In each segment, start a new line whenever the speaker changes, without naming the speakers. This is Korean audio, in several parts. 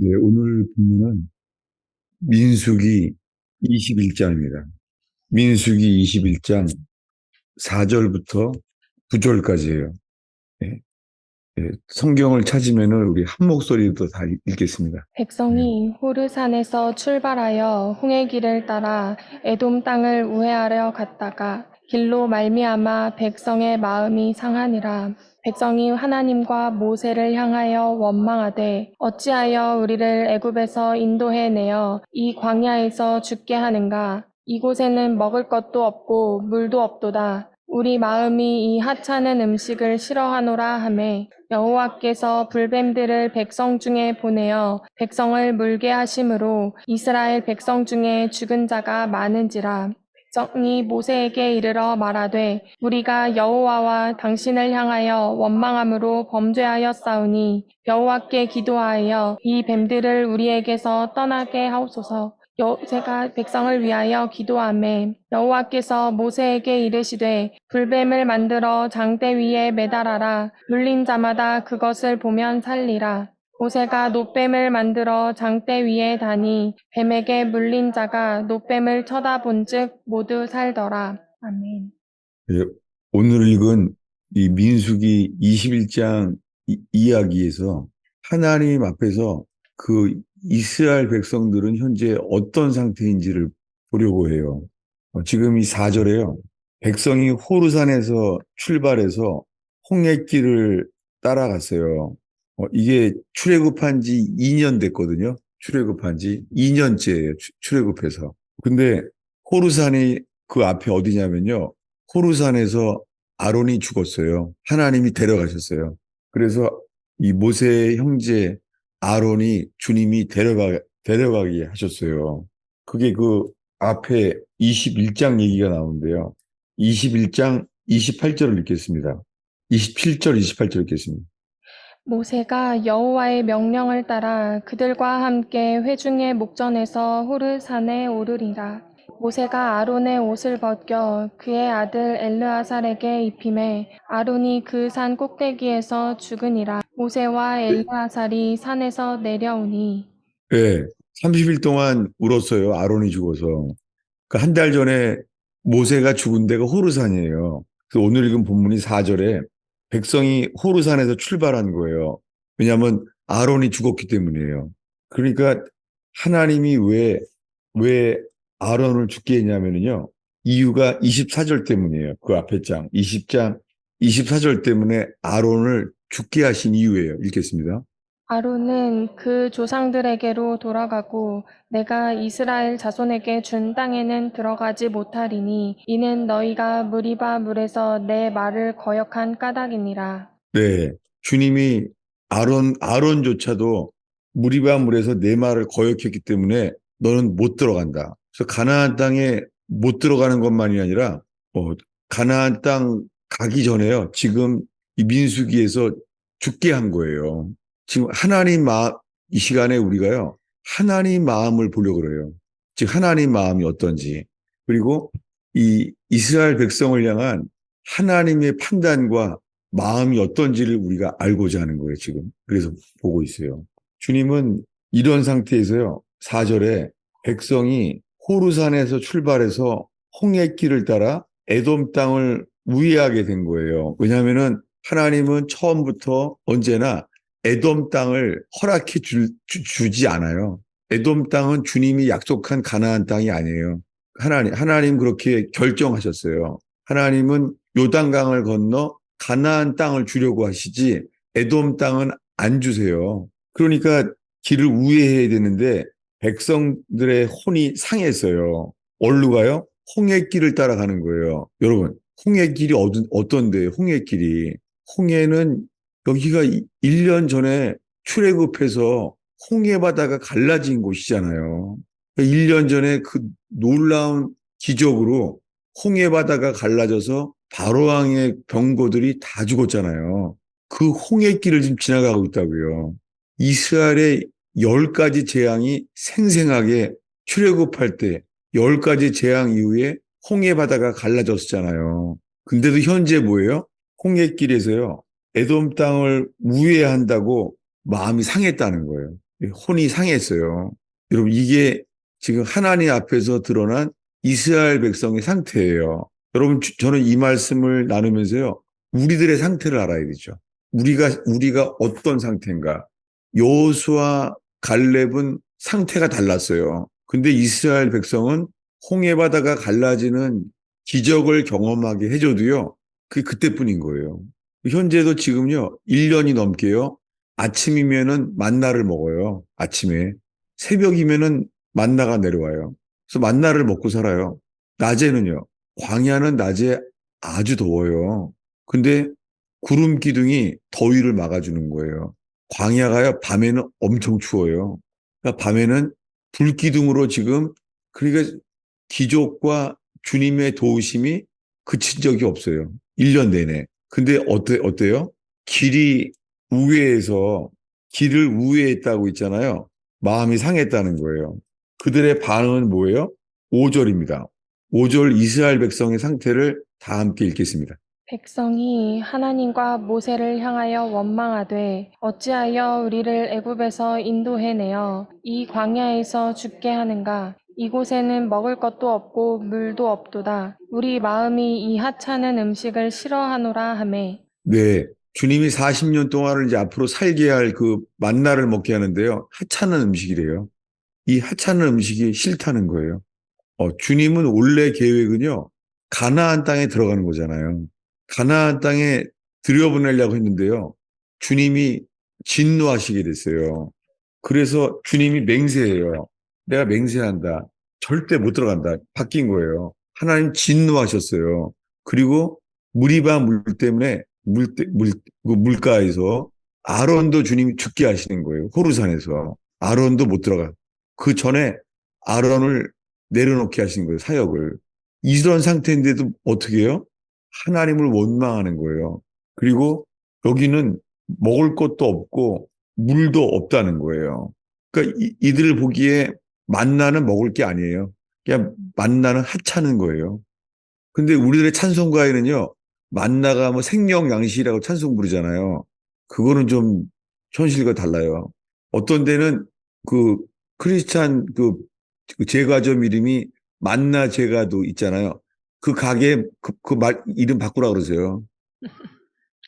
네, 오늘 본문은 민수기 21장입니다. 민수기 21장 4절부터 9절까지예요. 예, 예, 성경을 찾으면은 우리 한 목소리로 다 읽겠습니다.
백성이 호르산에서 출발하여 홍해 길을 따라 에돔 땅을 우회하려 갔다가 길로 말미암아 백성의 마음이 상하니라. 백성이 하나님과 모세를 향하여 원망하되 어찌하여 우리를 애굽에서 인도해 내어 이 광야에서 죽게 하는가? 이곳에는 먹을 것도 없고 물도 없도다. 우리 마음이 이 하찮은 음식을 싫어하노라 하매 여호와께서 불뱀들을 백성 중에 보내어 백성을 물게 하심으로 이스라엘 백성 중에 죽은 자가 많은지라. 백성이 모세에게 이르러 말하되 우리가 여호와와 당신을 향하여 원망함으로 범죄하였사오니 여호와께 기도하여 이 뱀들을 우리에게서 떠나게 하옵소서. 모세가 백성을 위하여 기도하매 여호와께서 모세에게 이르시되 불뱀을 만들어 장대 위에 매달아라. 물린 자마다 그것을 보면 살리라. 모세가 놋뱀을 만들어 장대 위에 다니 뱀에게 물린 자가 놋뱀을 쳐다본즉 모두 살더라. 아멘.
예, 오늘 읽은 이 민수기 21장 이야기에서 하나님 앞에서 그 이스라엘 백성들은 현재 어떤 상태인지를 보려고 해요. 지금 이 4절에요. 백성이 호르산에서 출발해서 홍해길을 따라갔어요. 이게 출애굽한 지 2년 됐거든요. 출애굽한 지 2년째예요. 출애굽해서. 근데 호르산이 그 앞에 어디냐면요. 호르산에서 아론이 죽었어요. 하나님이 데려가셨어요. 그래서 이 모세의 형제 아론이 주님이 데려가게 하셨어요. 그게 그 앞에 21장 얘기가 나오는데요. 21장 28절을 읽겠습니다. 27절, 28절 읽겠습니다.
모세가 여호와의 명령을 따라 그들과 함께 회중의 목전에서 호르산에 오르리라. 모세가 아론의 옷을 벗겨 그의 아들 엘르아살에게 입히매 아론이 그 산 꼭대기에서 죽으니라. 모세와 엘르아살이 산에서 내려오니
네, 30일 동안 울었어요. 아론이 죽어서. 그 한 달 전에 모세가 죽은 데가 호르산이에요. 그래서 오늘 읽은 본문이 4절에 백성이 호르산에서 출발한 거예요. 왜냐하면 아론이 죽었기 때문이에요. 그러니까 하나님이 왜 아론을 죽게 했냐면요. 이유가 24절 때문이에요. 그 앞에 장, 20장 24절 때문에 아론을 죽게 하신 이유예요. 읽겠습니다.
아론은 그 조상들에게로 돌아가고 내가 이스라엘 자손에게 준 땅에는 들어가지 못하리니 이는 너희가 무리바 물에서 내 말을 거역한 까닭이니라.
네. 주님이 아론조차도 무리바 물에서 내 말을 거역했기 때문에 너는 못 들어간다. 그래서 가나안 땅에 못 들어가는 것만이 아니라, 가나안 땅 가기 전에요. 지금 이 민수기에서 죽게 한 거예요. 지금 이 시간에 우리가요. 하나님 마음을 보려고 그래요. 즉, 하나님 마음이 어떤지. 그리고 이 이스라엘 백성을 향한 하나님의 판단과 마음이 어떤지를 우리가 알고자 하는 거예요, 지금. 그래서 보고 있어요. 주님은 이런 상태에서요, 4절에 백성이 호르산에서 출발해서 홍해길을 따라 에돔 땅을 우회하게 된 거예요. 왜냐하면은 하나님은 처음부터 언제나 에돔 땅을 주지 않아요. 에돔 땅은 주님이 약속한 가나안 땅이 아니에요. 하나님 그렇게 결정하셨어야 하나님은 요단강을 건너 가나안 땅을 주려고 하시지 에돔 땅은 안 주세요. 그러니까 길을 우회해야 되는데 백성들의 혼이 상했어요. 어디로 가요? 홍해길을 따라가는 거예요. 여러분, 홍해길이 어떤데요? 홍해길이. 홍해는 여기가 1년 전에 출애굽해서 홍해 바다가 갈라진 곳이잖아요. 1년 전에 그 놀라운 기적으로 홍해 바다가 갈라져서 바로왕의 병거들이 다 죽었잖아요. 그 홍해길을 지금 지나가고 있다고요. 이스라엘의 10가지 재앙이 생생하게 출애굽할 때 10가지 재앙 이후에 홍해 바다가 갈라졌잖아요. 근데도 현재 뭐예요? 홍해길에서요. 에돔 땅을 우회한다고 마음이 상했다는 거예요. 혼이 상했어요. 여러분, 이게 지금 하나님 앞에서 드러난 이스라엘 백성의 상태예요. 여러분, 저는 이 말씀을 나누면서요, 우리들의 상태를 알아야 되죠. 우리가 어떤 상태인가. 여호수아 갈렙은 상태가 달랐어요. 근데 이스라엘 백성은 홍해 바다가 갈라지는 기적을 경험하게 해줘도요, 그게 그때뿐인 거예요. 현재도 지금요, 1년이 넘게요, 아침이면은 만나를 먹어요. 아침에. 새벽이면은 만나가 내려와요. 그래서 만나를 먹고 살아요. 낮에는요. 광야는 낮에 아주 더워요. 근데 구름 기둥이 더위를 막아주는 거예요. 광야가요. 밤에는 엄청 추워요. 그러니까 밤에는 불 기둥으로 지금 그러니까 기적과 주님의 도우심이 그친 적이 없어요. 1년 내내. 근데 어때요? 길이 우회해서 길을 우회했다고 있잖아요. 마음이 상했다는 거예요. 그들의 반응은 뭐예요? 5절입니다. 5절 이스라엘 백성의 상태를 다 함께 읽겠습니다.
백성이 하나님과 모세를 향하여 원망하되 어찌하여 우리를 애굽에서 인도해내어 이 광야에서 죽게 하는가? 이곳에는 먹을 것도 없고 물도 없도다. 우리 마음이 이 하찮은 음식을 싫어하노라 하매.
네. 주님이 40년 동안을 이제 앞으로 살게 할 그 만나를 먹게 하는데요. 하찮은 음식이래요. 이 하찮은 음식이 싫다는 거예요. 주님은 원래 계획은요. 가나안 땅에 들어가는 거잖아요. 가나안 땅에 들여보내려고 했는데요. 주님이 진노하시게 됐어요. 그래서 주님이 맹세해요. 내가 맹세한다. 절대 못 들어간다. 바뀐 거예요. 하나님 진노하셨어요. 그리고 무리바 물 때문에 그 물가에서 아론도 주님이 죽게 하시는 거예요. 호르산에서. 아론도 못 들어가. 그 전에 아론을 내려놓게 하신 거예요. 사역을. 이런 상태인데도 어떻게 해요? 하나님을 원망하는 거예요. 그리고 여기는 먹을 것도 없고 물도 없다는 거예요. 그러니까 이들 보기에 만나는 먹을 게 아니에요. 그냥 만나는 하찮은 거예요. 근데 우리들의 찬송가에는요, 만나가 뭐 생명 양식이라고 찬송 부르잖아요. 그거는 좀 현실과 달라요. 어떤 데는 그 크리스찬 그 제과점 이름이 만나 제과도 있잖아요. 그 가게 그 말 이름 바꾸라 그러세요.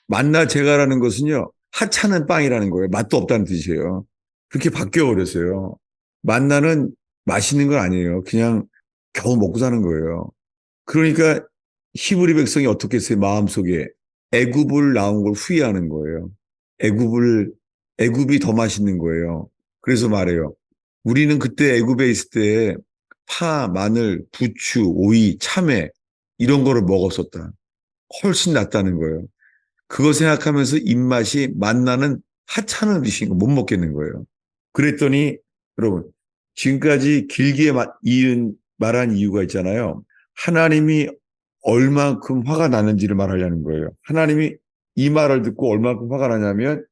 만나 제과라는 것은요, 하찮은 빵이라는 거예요. 맛도 없다는 뜻이에요. 그렇게 바뀌어 버렸어요. 만나는 맛있는 건 아니에요. 그냥 겨우 먹고 사는 거예요. 그러니까 히브리 백성이 어떻게 했어요? 마음속에 애굽을 나온 걸 후회하는 거예요. 애굽을 애굽이 더 맛있는 거예요. 그래서 말해요. 우리는 그때 애굽에 있을 때 파, 마늘, 부추, 오이, 참외 이런 거를 먹었었다. 훨씬 낫다는 거예요. 그거 생각하면서 입맛이 만나는 하찮은 음식인 거 못 먹겠는 거예요. 그랬더니 여러분 지금까지 길게 말한 이유가 있잖아요. 하나님이 얼만큼 화가 나는지를 말하려는 거예요. 하나님이 이 말을 듣고 얼만큼 화가 나냐면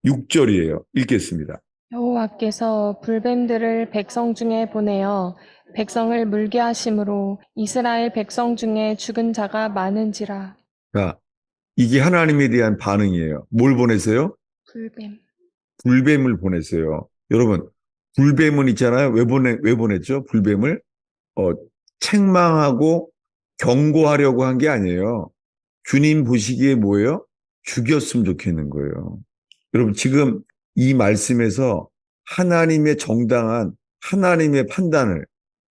6절이에요. 읽겠습니다.
여호와께서 불뱀들을 백성 중에 보내어 백성을 물게 하심으로 이스라엘 백성 중에 죽은 자가 많은지라.
자, 이게 하나님에 대한 반응이에요. 뭘 보내세요?
불뱀.
불뱀을 보냈어요. 여러분, 불뱀은 있잖아요. 왜 보냈죠? 불뱀을? 어, 책망하고 경고하려고 한 게 아니에요. 주님 보시기에 뭐예요? 죽였으면 좋겠는 거예요. 여러분, 지금 이 말씀에서 하나님의 정당한 하나님의 판단을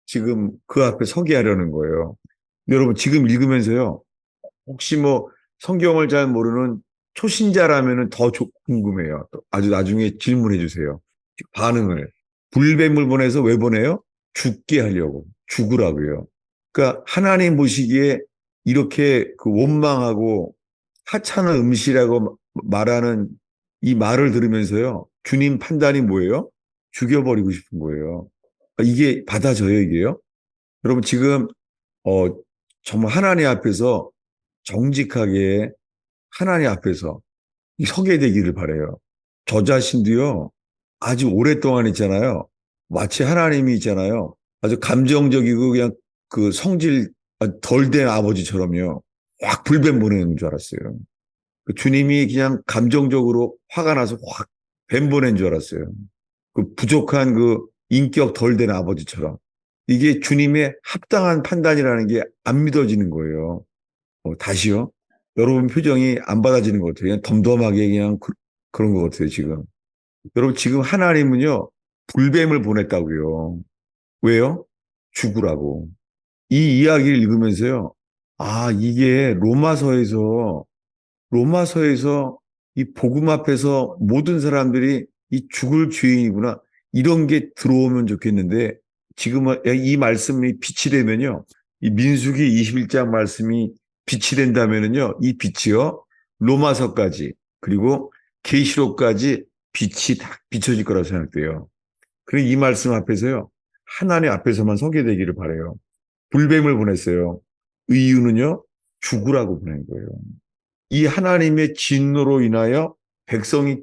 지금 그 앞에 서게 하려는 거예요. 여러분, 지금 읽으면서요. 혹시 뭐 성경을 잘 모르는 초신자라면 더 궁금해요. 아주 나중에 질문해 주세요. 반응을. 불뱀을 보내서 왜 보내요? 죽게 하려고. 죽으라고요. 그러니까 하나님 보시기에 이렇게 그 원망하고 하찮은 음식이라고 말하는 이 말을 들으면서요. 주님 판단이 뭐예요? 죽여버리고 싶은 거예요. 이게 받아져요, 이게요? 여러분 지금 어, 정말 하나님 앞에서 정직하게 하나님 앞에서 서게 되기를 바라요. 저 자신도요, 아주 오랫동안 있잖아요. 마치 하나님이 있잖아요. 아주 감정적이고 그냥 그 성질 덜 된 아버지처럼요. 확 불뱀 보내는 줄 알았어요. 주님이 그냥 감정적으로 화가 나서 확 뱀 보낸 줄 알았어요. 그 부족한 그 인격 덜 된 아버지처럼. 이게 주님의 합당한 판단이라는 게 안 믿어지는 거예요. 다시요. 여러분 표정이 안 받아지는 것 같아요. 그냥 덤덤하게 그냥 그런 것 같아요, 지금. 여러분, 지금 하나님은요, 불뱀을 보냈다고요. 왜요? 죽으라고. 이 이야기를 읽으면서요, 아, 이게 로마서에서 이 복음 앞에서 모든 사람들이 이 죽을 죄인이구나. 이런 게 들어오면 좋겠는데, 지금은 이 말씀이 빛이 되면요, 이 민수기 21장 말씀이 빛이 된다면은요, 이 빛이요, 로마서까지, 그리고 계시록까지 빛이 다 비춰질 거라고 생각돼요. 그리고 이 말씀 앞에서요, 하나님 앞에서만 서게 되기를 바라요. 불뱀을 보냈어요. 이유는요, 죽으라고 보낸 거예요. 이 하나님의 진노로 인하여 백성이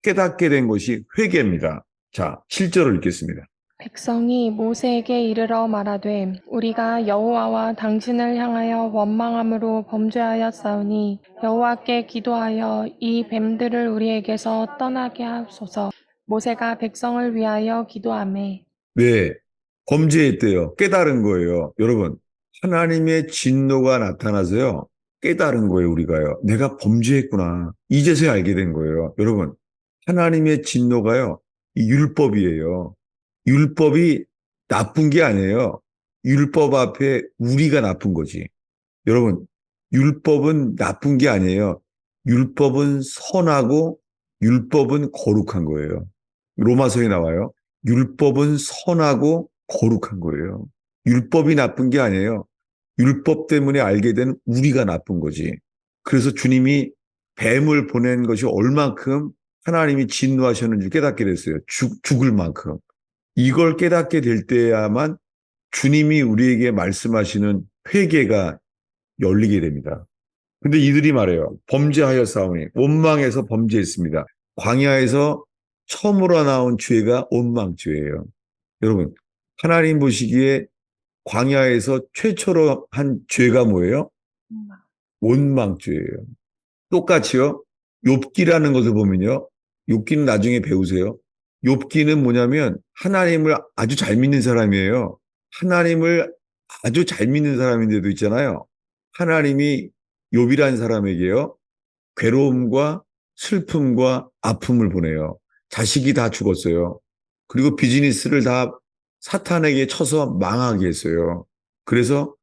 깨닫게 된 것이 회개입니다. 자, 7절을 읽겠습니다.
백성이 모세에게 이르러 말하되 우리가 여호와와 당신을 향하여 원망함으로 범죄하였사오니 여호와께 기도하여 이 뱀들을 우리에게서 떠나게 하소서. 모세가 백성을 위하여 기도하매
네, 범죄했대요. 깨달은 거예요. 여러분, 하나님의 진노가 나타나서요. 깨달은 거예요, 우리가요. 내가 범죄했구나. 이제서야 알게 된 거예요. 여러분, 하나님의 진노가요. 이 율법이에요. 율법이 나쁜 게 아니에요. 율법 앞에 우리가 나쁜 거지. 여러분, 율법은 나쁜 게 아니에요. 율법은 선하고 율법은 거룩한 거예요. 로마서에 나와요. 율법은 선하고 거룩한 거예요. 율법이 나쁜 게 아니에요. 율법 때문에 알게 된 우리가 나쁜 거지. 그래서 주님이 뱀을 보낸 것이 얼만큼 하나님이 진노하셨는지 깨닫게 됐어요. 죽을 만큼. 이걸 깨닫게 될 때야만 주님이 우리에게 말씀하시는 회개가 열리게 됩니다. 근데 이들이 말해요. 범죄하였사오니 원망해서 범죄했습니다. 광야에서 처음으로 나온 죄가 원망죄예요. 여러분, 하나님 보시기에 광야에서 최초로 한 죄가 뭐예요? 원망죄예요. 똑같이요. 욥기라는 것을 보면요. 욥기는 나중에 배우세요. 욥기는 뭐냐면 하나님을 아주 잘 믿는 사람이에요. 하나님을 아주 잘 믿는 사람인데도 있잖아요. 하나님이 욥이라는 사람에게요. 괴로움과 슬픔과 아픔을 보내요. 자식이 다 죽었어요. 그리고 비즈니스를 다 사탄에게 쳐서 망하게 했어요. 그래서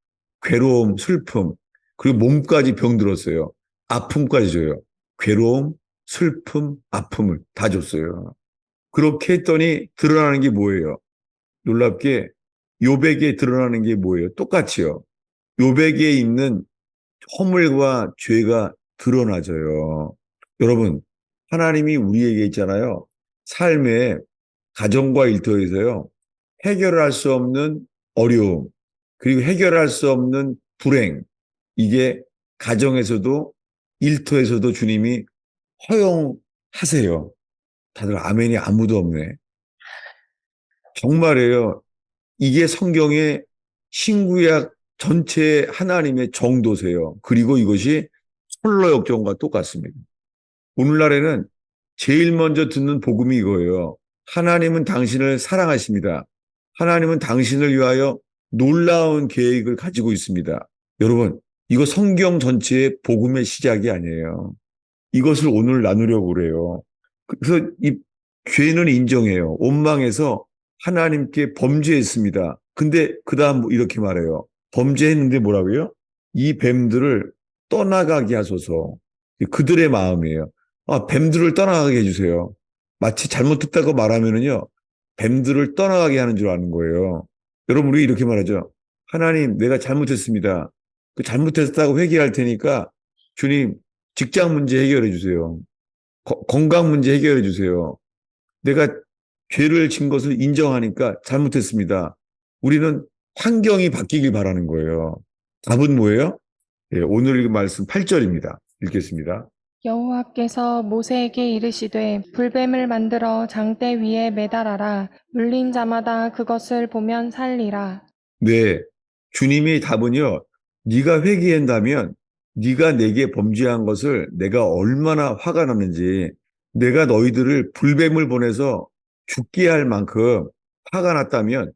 괴로움, 슬픔, 그리고 몸까지 병들었어요. 아픔까지 줘요. 괴로움, 슬픔, 아픔을 다 줬어요. 그렇게 했더니 드러나는 게 뭐예요? 놀랍게 욥에게 드러나는 게 뭐예요? 똑같이요. 욥에게 있는 허물과 죄가 드러나져요. 여러분, 하나님이 우리에게 있잖아요. 삶의 가정과 일터에서요. 해결할 수 없는 어려움, 그리고 해결할 수 없는 불행, 이게 가정에서도 일터에서도 주님이 허용하세요. 다들 아멘이 아무도 없네. 정말이에요. 이게 성경의 신구약 전체 하나님의 정도세요. 그리고 이것이 솔로 역정과 똑같습니다. 오늘날에는 제일 먼저 듣는 복음이 이거예요. 하나님은 당신을 사랑하십니다. 하나님은 당신을 위하여 놀라운 계획을 가지고 있습니다. 여러분, 이거 성경 전체의 복음의 시작이 아니에요. 이것을 오늘 나누려고 그래요. 그래서 이 죄는 인정해요. 원망해서 하나님께 범죄했습니다. 근데 그 다음 이렇게 말해요. 범죄했는데 뭐라고요? 이 뱀들을 떠나가게 하소서. 그들의 마음이에요. 아, 뱀들을 떠나가게 해주세요. 마치 잘못했다고 말하면은요, 뱀들을 떠나가게 하는 줄 아는 거예요. 여러분, 우리 이렇게 말하죠. 하나님, 내가 잘못했습니다. 그 잘못했다고 회개할 테니까 주님, 직장 문제 해결해 주세요. 건강 문제 해결해 주세요. 내가 죄를 진 것을 인정하니까 잘못했습니다. 우리는 환경이 바뀌길 바라는 거예요. 답은 뭐예요? 예, 오늘 읽은 말씀 8절입니다. 읽겠습니다.
여호와께서 모세에게 이르시되 불뱀을 만들어 장대 위에 매달아라. 물린 자마다 그것을 보면 살리라.
네, 주님의 답은요. 네가 회개한다면 네가 내게 범죄한 것을 내가 얼마나 화가 났는지 내가 너희들을 불뱀을 보내서 죽게 할 만큼 화가 났다면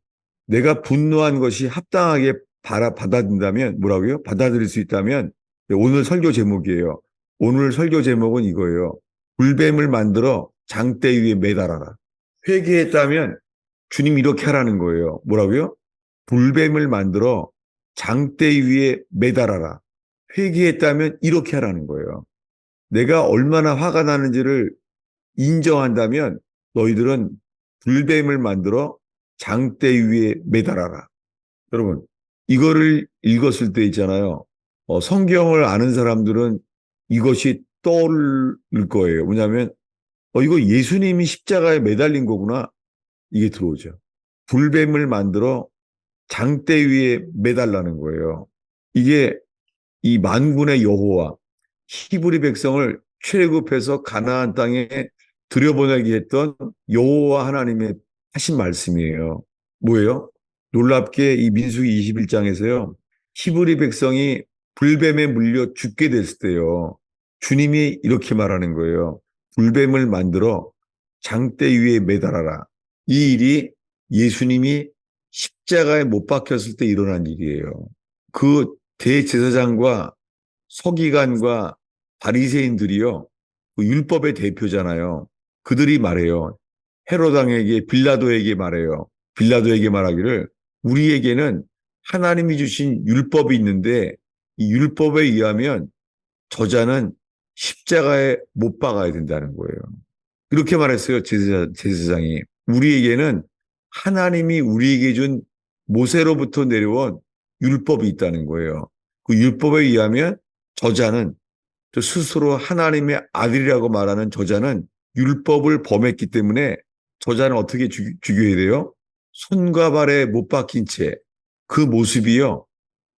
내가 분노한 것이 합당하게 받아들인다면 뭐라고요? 받아들일 수 있다면 오늘 설교 제목이에요. 오늘 설교 제목은 이거예요. 불뱀을 만들어 장대 위에 매달아라. 회개했다면 주님 이렇게 하라는 거예요. 뭐라고요? 불뱀을 만들어 장대 위에 매달아라. 회개했다면 이렇게 하라는 거예요. 내가 얼마나 화가 나는지를 인정한다면 너희들은 불뱀을 만들어 장대 위에 매달아라. 여러분, 이거를 읽었을 때 있잖아요. 성경을 아는 사람들은 이것이 떠오를 거예요. 뭐냐면, 이거 예수님이 십자가에 매달린 거구나. 이게 들어오죠. 불뱀을 만들어 장대 위에 매달라는 거예요. 이게 이 만군의 여호와 히브리 백성을 출애굽해서 가나안 땅에 들여보내게 했던 여호와 하나님의 하신 말씀이에요. 뭐예요? 놀랍게 이 민수기 21장에서요. 히브리 백성이 불뱀에 물려 죽게 됐을 때요. 주님이 이렇게 말하는 거예요. 불뱀을 만들어 장대 위에 매달아라. 이 일이 예수님이 십자가에 못 박혔을 때 일어난 일이에요. 그 대제사장과 서기관과 바리새인들이요. 그 율법의 대표잖아요. 그들이 말해요. 헤로당에게 빌라도에게 말해요. 빌라도에게 말하기를 우리에게는 하나님이 주신 율법이 있는데 이 율법에 의하면 저자는 십자가에 못 박아야 된다는 거예요. 이렇게 말했어요. 제사장이. 우리에게는 하나님이 우리에게 준 모세로부터 내려온 율법이 있다는 거예요. 그 율법에 의하면 저자는 스스로 하나님의 아들이라고 말하는 저자는 율법을 범했기 때문에 저자는 어떻게 죽여야 돼요? 손과 발에 못 박힌 채 그 모습이요.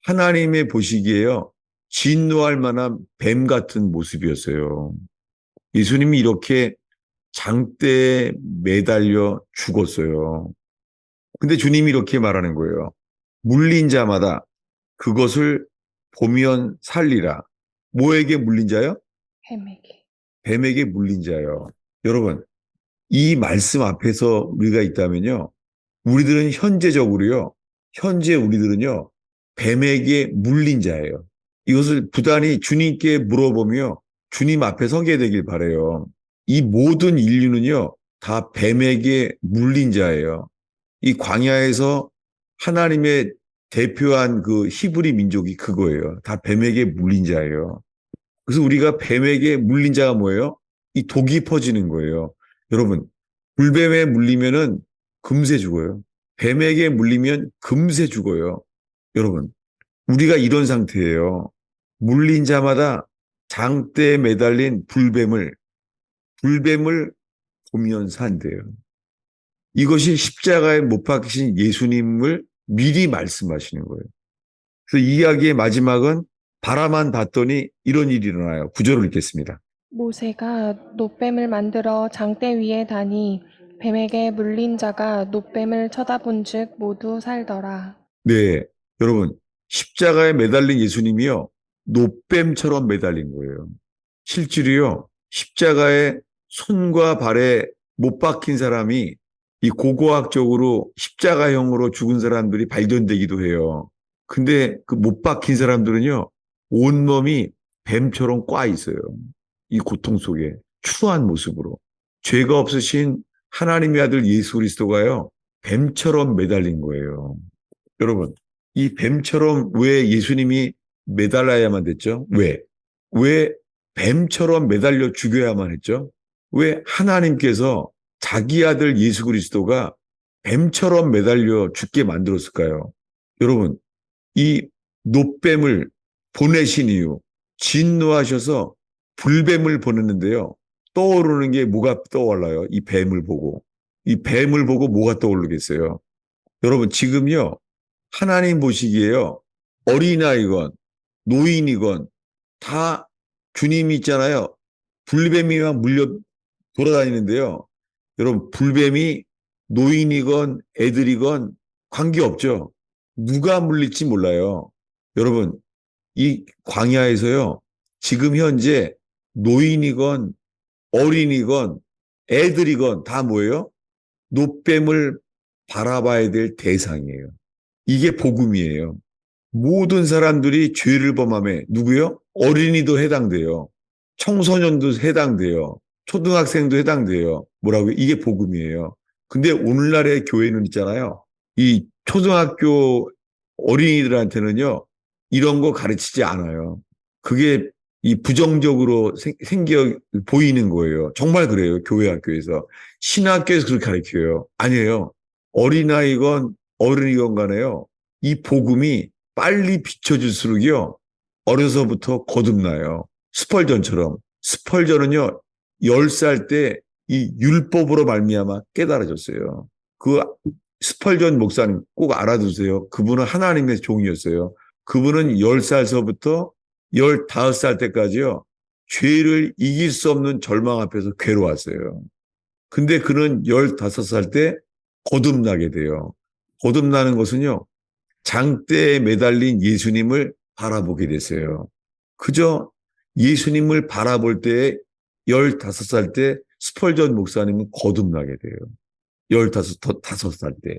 하나님의 보시기에요. 진노할 만한 뱀 같은 모습이었어요. 예수님이 이렇게 장대에 매달려 죽었어요. 근데 주님이 이렇게 말하는 거예요. 물린 자마다 그것을 보면 살리라. 뭐에게 물린 자요?
뱀에게.
뱀에게 물린 자요. 여러분, 이 말씀 앞에서 우리가 있다면요. 우리들은 현재적으로요. 현재 우리들은요. 뱀에게 물린 자예요. 이것을 부단히 주님께 물어보며 주님 앞에 서게 되길 바라요. 이 모든 인류는요. 다 뱀에게 물린 자예요. 이 광야에서 하나님의 대표한 그 히브리 민족이 그거예요. 다 뱀에게 물린 자예요. 그래서 우리가 뱀에게 물린 자가 뭐예요? 이 독이 퍼지는 거예요. 여러분, 불뱀에 물리면은 금세 죽어요. 뱀에게 물리면 금세 죽어요. 여러분, 우리가 이런 상태예요. 물린 자마다 장대에 매달린 불뱀을 보면서 한대요. 이것이 십자가에 못 박히신 예수님을 미리 말씀하시는 거예요. 그래서 이 이야기의 마지막은 바라만 봤더니 이런 일이 일어나요. 구절을 읽겠습니다.
모세가 놋뱀을 만들어 장대 위에 다니 뱀에게 물린 자가 놋뱀을 쳐다본즉 모두 살더라.
네, 여러분 십자가에 매달린 예수님이요. 놋뱀처럼 매달린 거예요. 실제로요. 십자가에 손과 발에 못 박힌 사람이 이 고고학적으로 십자가형으로 죽은 사람들이 발견되기도 해요. 근데 그 못 박힌 사람들은요. 온몸이 뱀처럼 꽈 있어요. 이 고통 속에 추한 모습으로. 죄가 없으신 하나님의 아들 예수 그리스도가요. 뱀처럼 매달린 거예요. 여러분, 이 뱀처럼 왜 예수님이 매달려야만 됐죠? 왜? 왜 뱀처럼 매달려 죽여야만 했죠? 왜 하나님께서 자기 아들 예수 그리스도가 뱀처럼 매달려 죽게 만들었을까요? 여러분, 이 놋뱀을 보내신 이유, 진노하셔서 불뱀을 보냈는데요. 떠오르는 게 뭐가 떠올라요? 이 뱀을 보고. 이 뱀을 보고 뭐가 떠오르겠어요? 여러분, 지금요, 하나님 보시기에요, 어린아이건, 노인이건, 다 주님이 있잖아요. 불뱀이만 물려 돌아다니는데요. 여러분, 불뱀이 노인이건 애들이건 관계없죠. 누가 물릴지 몰라요. 여러분, 이 광야에서요, 지금 현재 노인이건 어린이건 애들이건 다 뭐예요? 노뱀을 바라봐야 될 대상이에요. 이게 복음이에요. 모든 사람들이 죄를 범함에 누구요? 어린이도 해당돼요. 청소년도 해당돼요. 초등학생도 해당돼요. 뭐라고요? 이게 복음이에요. 근데 오늘날의 교회는 있잖아요. 이 초등학교 어린이들한테는요, 이런 거 가르치지 않아요. 그게 이 부정적으로 생겨 보이는 거예요. 정말 그래요. 교회 학교에서. 신학교에서 그렇게 가르쳐요. 아니에요. 어린아이건 어른이건 간에요. 이 복음이 빨리 비춰질수록요, 어려서부터 거듭나요. 스펄전처럼. 스펄전은요, 10살 때 이 율법으로 말미암아 깨달아졌어요. 그 스펄전 목사님 꼭 알아두세요. 그분은 하나님의 종이었어요. 그분은 10살서부터 15살 때까지요, 죄를 이길 수 없는 절망 앞에서 괴로웠어요. 근데 그는 15살 때 거듭나게 돼요. 거듭나는 것은요, 장대에 매달린 예수님을 바라보게 됐어요. 그저 예수님을 바라볼 때에 15살 때 스펄전 목사님은 거듭나게 돼요. 15살 때.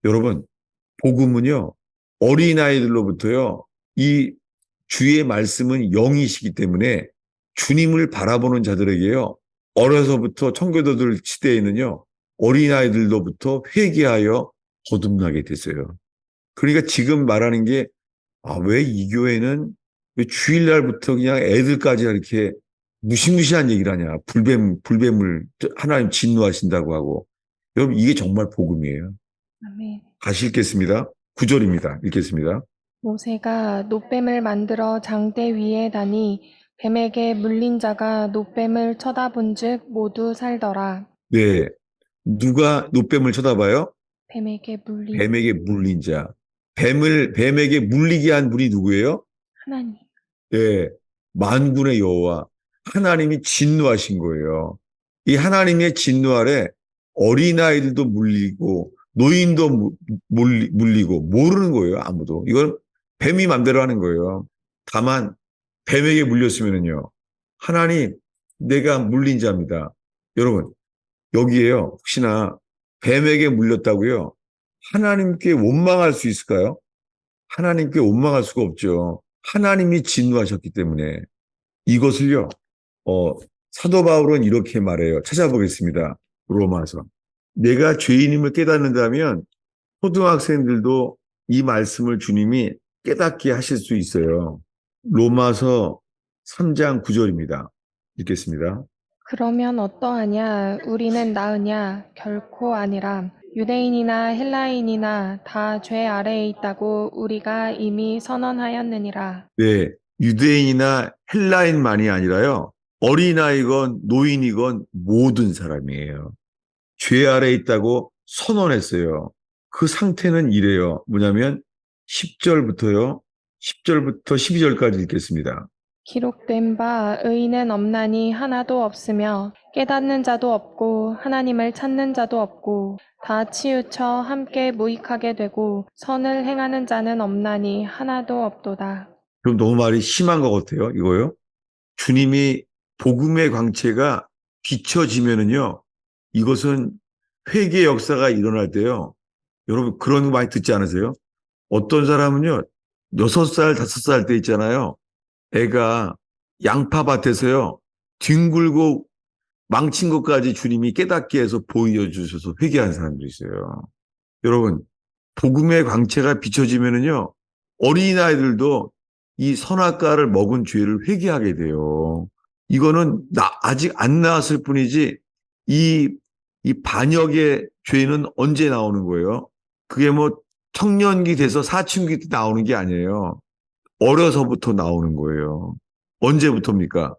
여러분, 복음은요, 어린아이들로부터요, 이 주의 말씀은 영이시기 때문에 주님을 바라보는 자들에게요, 어려서부터 청교도들 시대에는요, 어린아이들로부터 회개하여 거듭나게 됐어요. 그러니까 지금 말하는 게, 아, 왜 이 교회는 왜 주일날부터 그냥 애들까지 이렇게 무시무시한 얘기를 하냐. 불뱀을 하나님 진노하신다고 하고. 여러분, 이게 정말 복음이에요.
아멘.
다시 읽겠습니다. 9절입니다. 읽겠습니다.
모세가 노뱀을 만들어 장대 위에 다니 뱀에게 물린 자가 노뱀을 쳐다본즉 모두 살더라.
네. 누가 노뱀을 쳐다봐요?
뱀에게 물린
뱀에게 물린 자. 뱀에게 물리게 한 분이 누구예요?
하나님.
예, 만군의 여호와 하나님이 진노하신 거예요. 이 하나님의 진노 아래 어린아이들도 물리고 노인도 물리고 모르는 거예요. 아무도. 이건 뱀이 맘대로 하는 거예요. 다만 뱀에게 물렸으면은요, 하나님, 내가 물린 자입니다. 여러분, 여기에요. 혹시나 뱀에게 물렸다고요, 하나님께 원망할 수 있을까요? 하나님께 원망할 수가 없죠. 하나님이 진노하셨기 때문에. 이것을요, 어, 사도 바울은 이렇게 말해요. 찾아보겠습니다. 로마서. 내가 죄인임을 깨닫는다면 초등학생들도 이 말씀을 주님이 깨닫게 하실 수 있어요. 로마서 3장 9절입니다. 읽겠습니다.
그러면 어떠하냐? 우리는 나으냐? 결코 아니라. 유대인이나 헬라인이나 다 죄 아래에 있다고 우리가 이미 선언하였느니라.
네, 유대인이나 헬라인만이 아니라요, 어린아이건 노인이건 모든 사람이에요. 죄 아래 있다고 선언했어요. 그 상태는 이래요. 뭐냐면 10절부터요. 10절부터 12절까지 읽겠습니다.
기록된 바 의인은 없나니 하나도 없으며 깨닫는 자도 없고 하나님을 찾는 자도 없고 다 치우쳐 함께 무익하게 되고 선을 행하는 자는 없나니 하나도 없도다.
그럼 너무 말이 심한 것 같아요. 이거요. 주님이 복음의 광채가 비춰지면은요, 이것은 회개 역사가 일어날 때요. 여러분 그런 거 많이 듣지 않으세요? 어떤 사람은요, 6살, 5살 때 있잖아요. 애가 양파밭에서요, 뒹굴고 망친 것까지 주님이 깨닫게 해서 보여주셔서 회개한 사람도 있어요. 여러분, 복음의 광채가 비춰지면은요, 어린아이들도 이 선악과를 먹은 죄를 회개하게 돼요. 이거는 아직 안 나왔을 뿐이지, 이, 이 반역의 죄는 언제 나오는 거예요? 그게 뭐 청년기 돼서 사춘기 때 나오는 게 아니에요. 어려서부터 나오는 거예요. 언제부터입니까?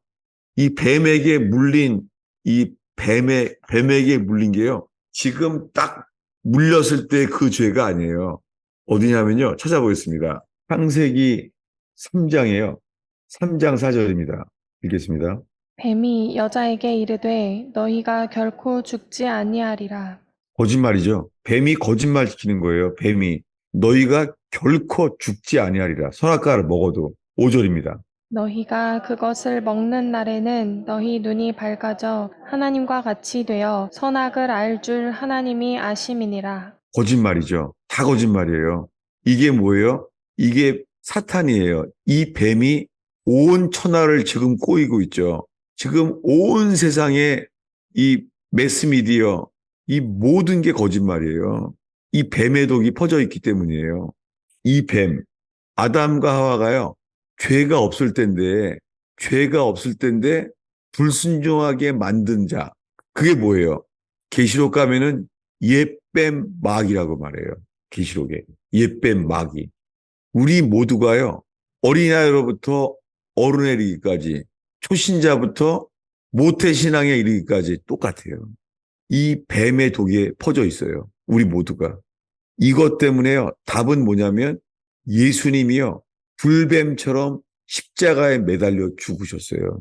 이 뱀에게 물린, 이 뱀에게 물린 게요, 지금 딱 물렸을 때 그 죄가 아니에요. 어디냐면요, 찾아보겠습니다. 창세기 3장이에요. 3장 4절입니다. 읽겠습니다.
뱀이 여자에게 이르되 너희가 결코 죽지 아니하리라.
거짓말이죠. 뱀이 거짓말 시키는 거예요. 뱀이. 너희가 결코 죽지 아니하리라. 선악과를 먹어도. 5절입니다.
너희가 그것을 먹는 날에는 너희 눈이 밝아져 하나님과 같이 되어 선악을 알 줄 하나님이 아심이니라.
거짓말이죠. 다 거짓말이에요. 이게 뭐예요? 이게 사탄이에요. 이 뱀이 온 천하를 지금 꼬이고 있죠. 지금 온 세상에 이 매스미디어, 이 모든 게 거짓말이에요. 이 뱀의 독이 퍼져 있기 때문이에요. 이 뱀, 아담과 하와가요, 죄가 없을 때인데 불순종하게 만든 자. 그게 뭐예요? 계시록 가면은 옛뱀 마귀라고 말해요. 계시록에. 옛뱀 마귀. 우리 모두가요, 어린아이로부터 어른에 이르기까지, 초신자부터 모태신앙에 이르기까지 똑같아요. 이 뱀의 독에 퍼져 있어요. 우리 모두가. 이것 때문에요. 답은 뭐냐면 예수님이요. 불뱀처럼 십자가에 매달려 죽으셨어요.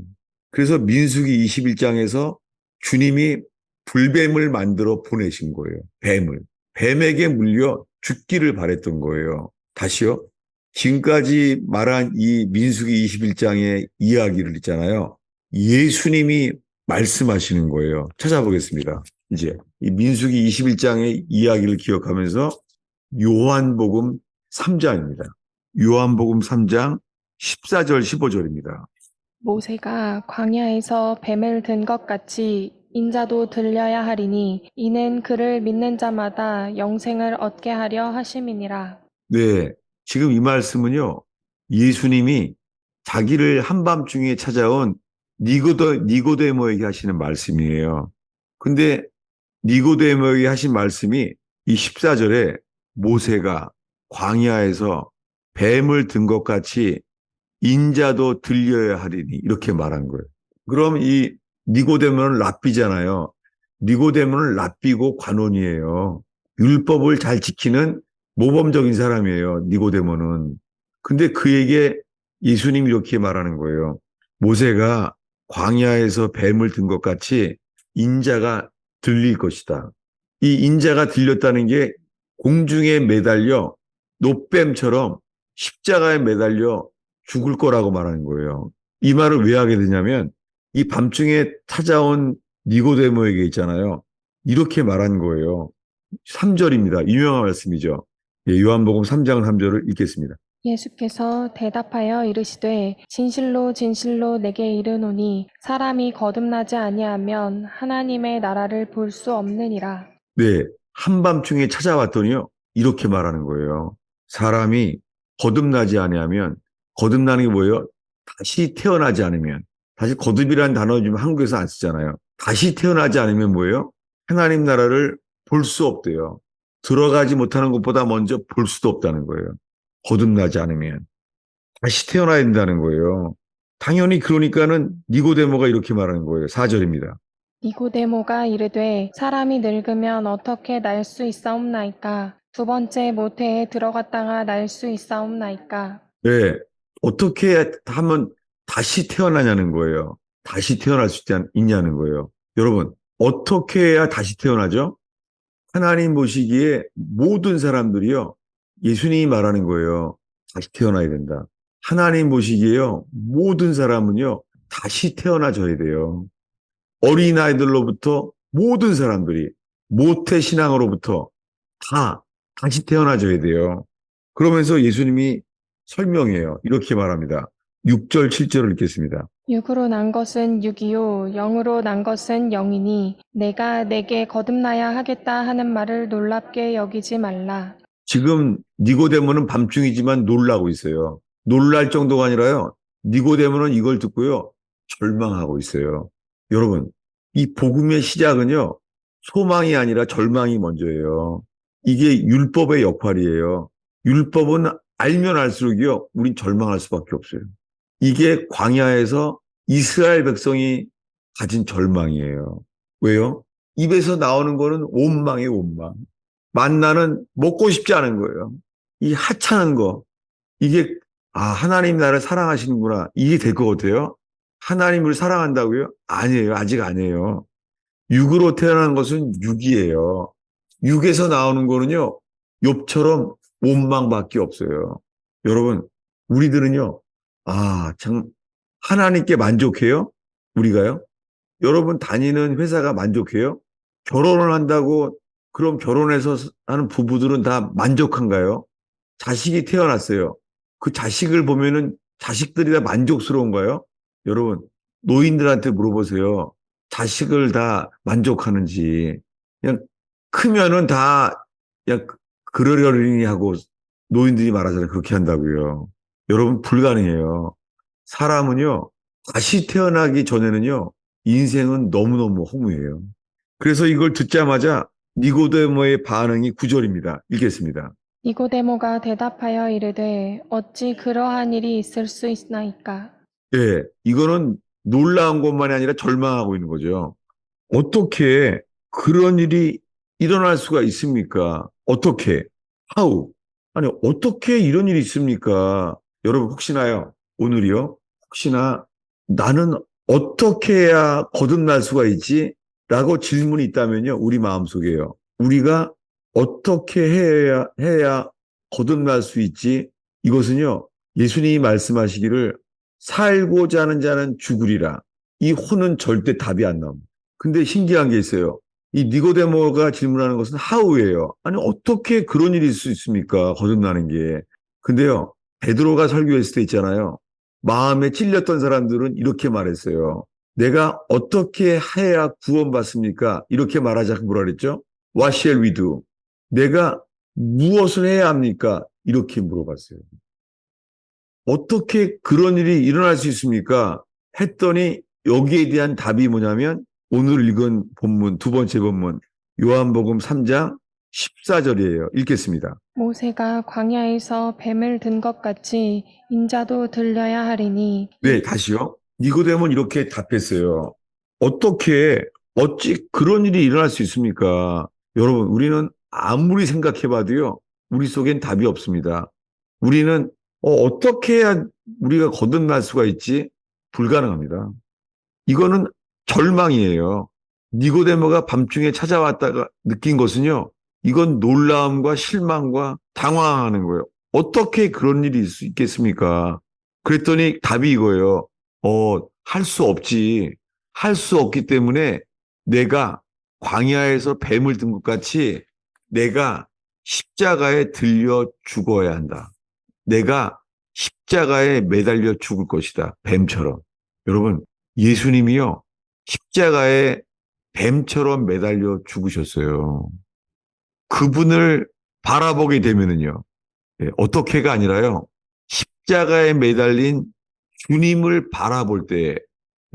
그래서 민수기 21장에서 주님이 불뱀을 만들어 보내신 거예요. 뱀을. 뱀에게 물려 죽기를 바랬던 거예요. 다시요. 지금까지 말한 이 민수기 21장의 이야기를 있잖아요. 예수님이 말씀하시는 거예요. 찾아보겠습니다. 이제 이 민수기 21장의 이야기를 기억하면서 요한복음 3장입니다. 요한복음 3장 14절 15절입니다.
모세가 광야에서 뱀을 든 것 같이 인자도 들려야 하리니 이는 그를 믿는 자마다 영생을 얻게 하려 하심이니라.
네, 지금 이 말씀은요. 예수님이 자기를 한밤중에 찾아온 니고데모에게 하시는 말씀이에요. 근데 니고데모에게 하신 말씀이 이 14절에 모세가 광야에서 뱀을 든 것 같이 인자도 들려야 하리니 이렇게 말한 거예요. 그럼 이 니고데모는 랍비잖아요. 니고데모는 랍비고 관원이에요. 율법을 잘 지키는 모범적인 사람이에요. 니고데모는. 근데 그에게 예수님이 이렇게 말하는 거예요. 모세가 광야에서 뱀을 든 것 같이 인자가 들릴 것이다. 이 인자가 들렸다는 게 공중에 매달려 노뱀처럼 십자가에 매달려 죽을 거라고 말하는 거예요. 이 말을 왜 하게 되냐면 이 밤중에 찾아온 니고데모에게 있잖아요. 이렇게 말한 거예요. 3절입니다. 유명한 말씀이죠. 예, 요한복음 3장 3절을 읽겠습니다.
예수께서 대답하여 이르시되 진실로 진실로 내게 이르노니 사람이 거듭나지 아니하면 하나님의 나라를 볼 수 없느니라.
네, 한밤중에 찾아왔더니요. 이렇게 말하는 거예요. 사람이 거듭나지 아니하면 거듭나는 게 뭐예요? 다시 태어나지 않으면 다시 거듭이라는 단어 지금 한국에서 안 쓰잖아요. 다시 태어나지 않으면 뭐예요? 하나님 나라를 볼 수 없대요. 들어가지 못하는 것보다 먼저 볼 수도 없다는 거예요. 거듭나지 않으면 다시 태어나야 된다는 거예요. 당연히 그러니까는 니고데모가 이렇게 말하는 거예요. 4절입니다.
니고데모가 이르되 사람이 늙으면 어떻게 날 수 있사옵나이까? 두 번째 모태에 들어갔다가 날 수 있사옵나이까?
네, 어떻게 하면 다시 태어나냐는 거예요. 다시 태어날 수 있냐는 거예요. 여러분, 어떻게 해야 다시 태어나죠? 하나님 보시기에 모든 사람들이요. 예수님이 말하는 거예요. 다시 태어나야 된다. 하나님 보시기에요. 모든 사람은요. 다시 태어나줘야 돼요. 어린아이들로부터 모든 사람들이 모태신앙으로부터 다 다시 태어나줘야 돼요. 그러면서 예수님이 설명해요. 이렇게 말합니다. 6절, 7절을 읽겠습니다.
육으로 난 것은 육이요 영으로 난 것은 영이니 내가 내게 거듭나야 하겠다 하는 말을 놀랍게 여기지 말라.
지금 니고데모는 밤중이지만 놀라고 있어요. 놀랄 정도가 아니라요. 니고데모는 이걸 듣고요. 절망하고 있어요. 여러분, 이 복음의 시작은요. 소망이 아니라 절망이 먼저예요. 이게 율법의 역할이에요. 율법은 알면 알수록요. 우린 절망할 수밖에 없어요. 이게 광야에서 이스라엘 백성이 가진 절망이에요. 왜요? 입에서 나오는 거는 원망이에요, 원망. 만나는 먹고 싶지 않은 거예요. 이 하찮은 거. 이게, 하나님 나를 사랑하시는구나. 이게 될 것 같아요? 하나님을 사랑한다고요? 아니에요. 아직 아니에요. 육으로 태어난 것은 육이에요. 육에서 나오는 거는요, 욥처럼 원망밖에 없어요. 여러분, 우리들은요, 참, 하나님께 만족해요? 우리가요? 여러분 다니는 회사가 만족해요? 결혼을 한다고 그럼 결혼해서 하는 부부들은 다 만족한가요? 자식이 태어났어요. 그 자식을 보면은 자식들이 다 만족스러운가요? 여러분, 노인들한테 물어보세요. 자식을 다 만족하는지. 그냥 크면은 다 그냥 그러려니 하고 노인들이 말하잖아요. 그렇게 한다고요. 여러분, 불가능해요. 사람은요, 다시 태어나기 전에는요, 인생은 너무너무 허무해요. 그래서 이걸 듣자마자 니고데모의 반응이 9절입니다. 읽겠습니다.
니고데모가 대답하여 이르되 어찌 그러한 일이 있을 수 있나이까.
예, 이거는 놀라운 것만이 아니라 절망하고 있는 거죠. 어떻게 그런 일이 일어날 수가 있습니까? 어떻게? How? 아니, 어떻게 이런 일이 있습니까? 여러분, 혹시나요? 오늘이요? 혹시나 나는 어떻게 해야 거듭날 수가 있지? 라고 질문이 있다면요, 우리 마음속에요. 우리가 어떻게 해야 거듭날 수 있지? 이것은요, 예수님이 말씀하시기를 살고자 하는 자는 죽으리라. 이 혼은 절대 답이 안 나옵니다. 근데 신기한 게 있어요. 이 니고데모가 질문하는 것은 how예요. 아니 어떻게 그런 일이 있을 수 있습니까? 거듭나는 게. 근데요. 베드로가 설교했을 때 있잖아요. 마음에 찔렸던 사람들은 이렇게 말했어요. 내가 어떻게 해야 구원받습니까? 이렇게 말하자 뭐라 그랬죠? What shall we do? 내가 무엇을 해야 합니까? 이렇게 물어봤어요. 어떻게 그런 일이 일어날 수 있습니까? 했더니 여기에 대한 답이 뭐냐면 오늘 읽은 본문, 두 번째 본문, 요한복음 3장 14절이에요. 읽겠습니다.
모세가 광야에서 뱀을 든 것 같이 인자도 들려야 하리니.
네, 다시요. 니고데모는 이렇게 답했어요. 어떻게, 어찌 그런 일이 일어날 수 있습니까? 여러분, 우리는 아무리 생각해봐도요, 우리 속엔 답이 없습니다. 우리는 어떻게 해야 우리가 거듭날 수가 있지? 불가능합니다. 이거는 절망이에요. 니고데모가 밤중에 찾아왔다가 느낀 것은요. 이건 놀라움과 실망과 당황하는 거예요. 어떻게 그런 일이 있을 수 있겠습니까? 그랬더니 답이 이거예요. 할 수 없지. 할 수 없기 때문에 내가 광야에서 뱀을 든 것 같이 내가 십자가에 들려 죽어야 한다. 내가 십자가에 매달려 죽을 것이다. 뱀처럼. 여러분, 예수님이요. 십자가에 뱀처럼 매달려 죽으셨어요. 그분을 바라보게 되면은요. 어떻게가 아니라요. 십자가에 매달린 주님을 바라볼 때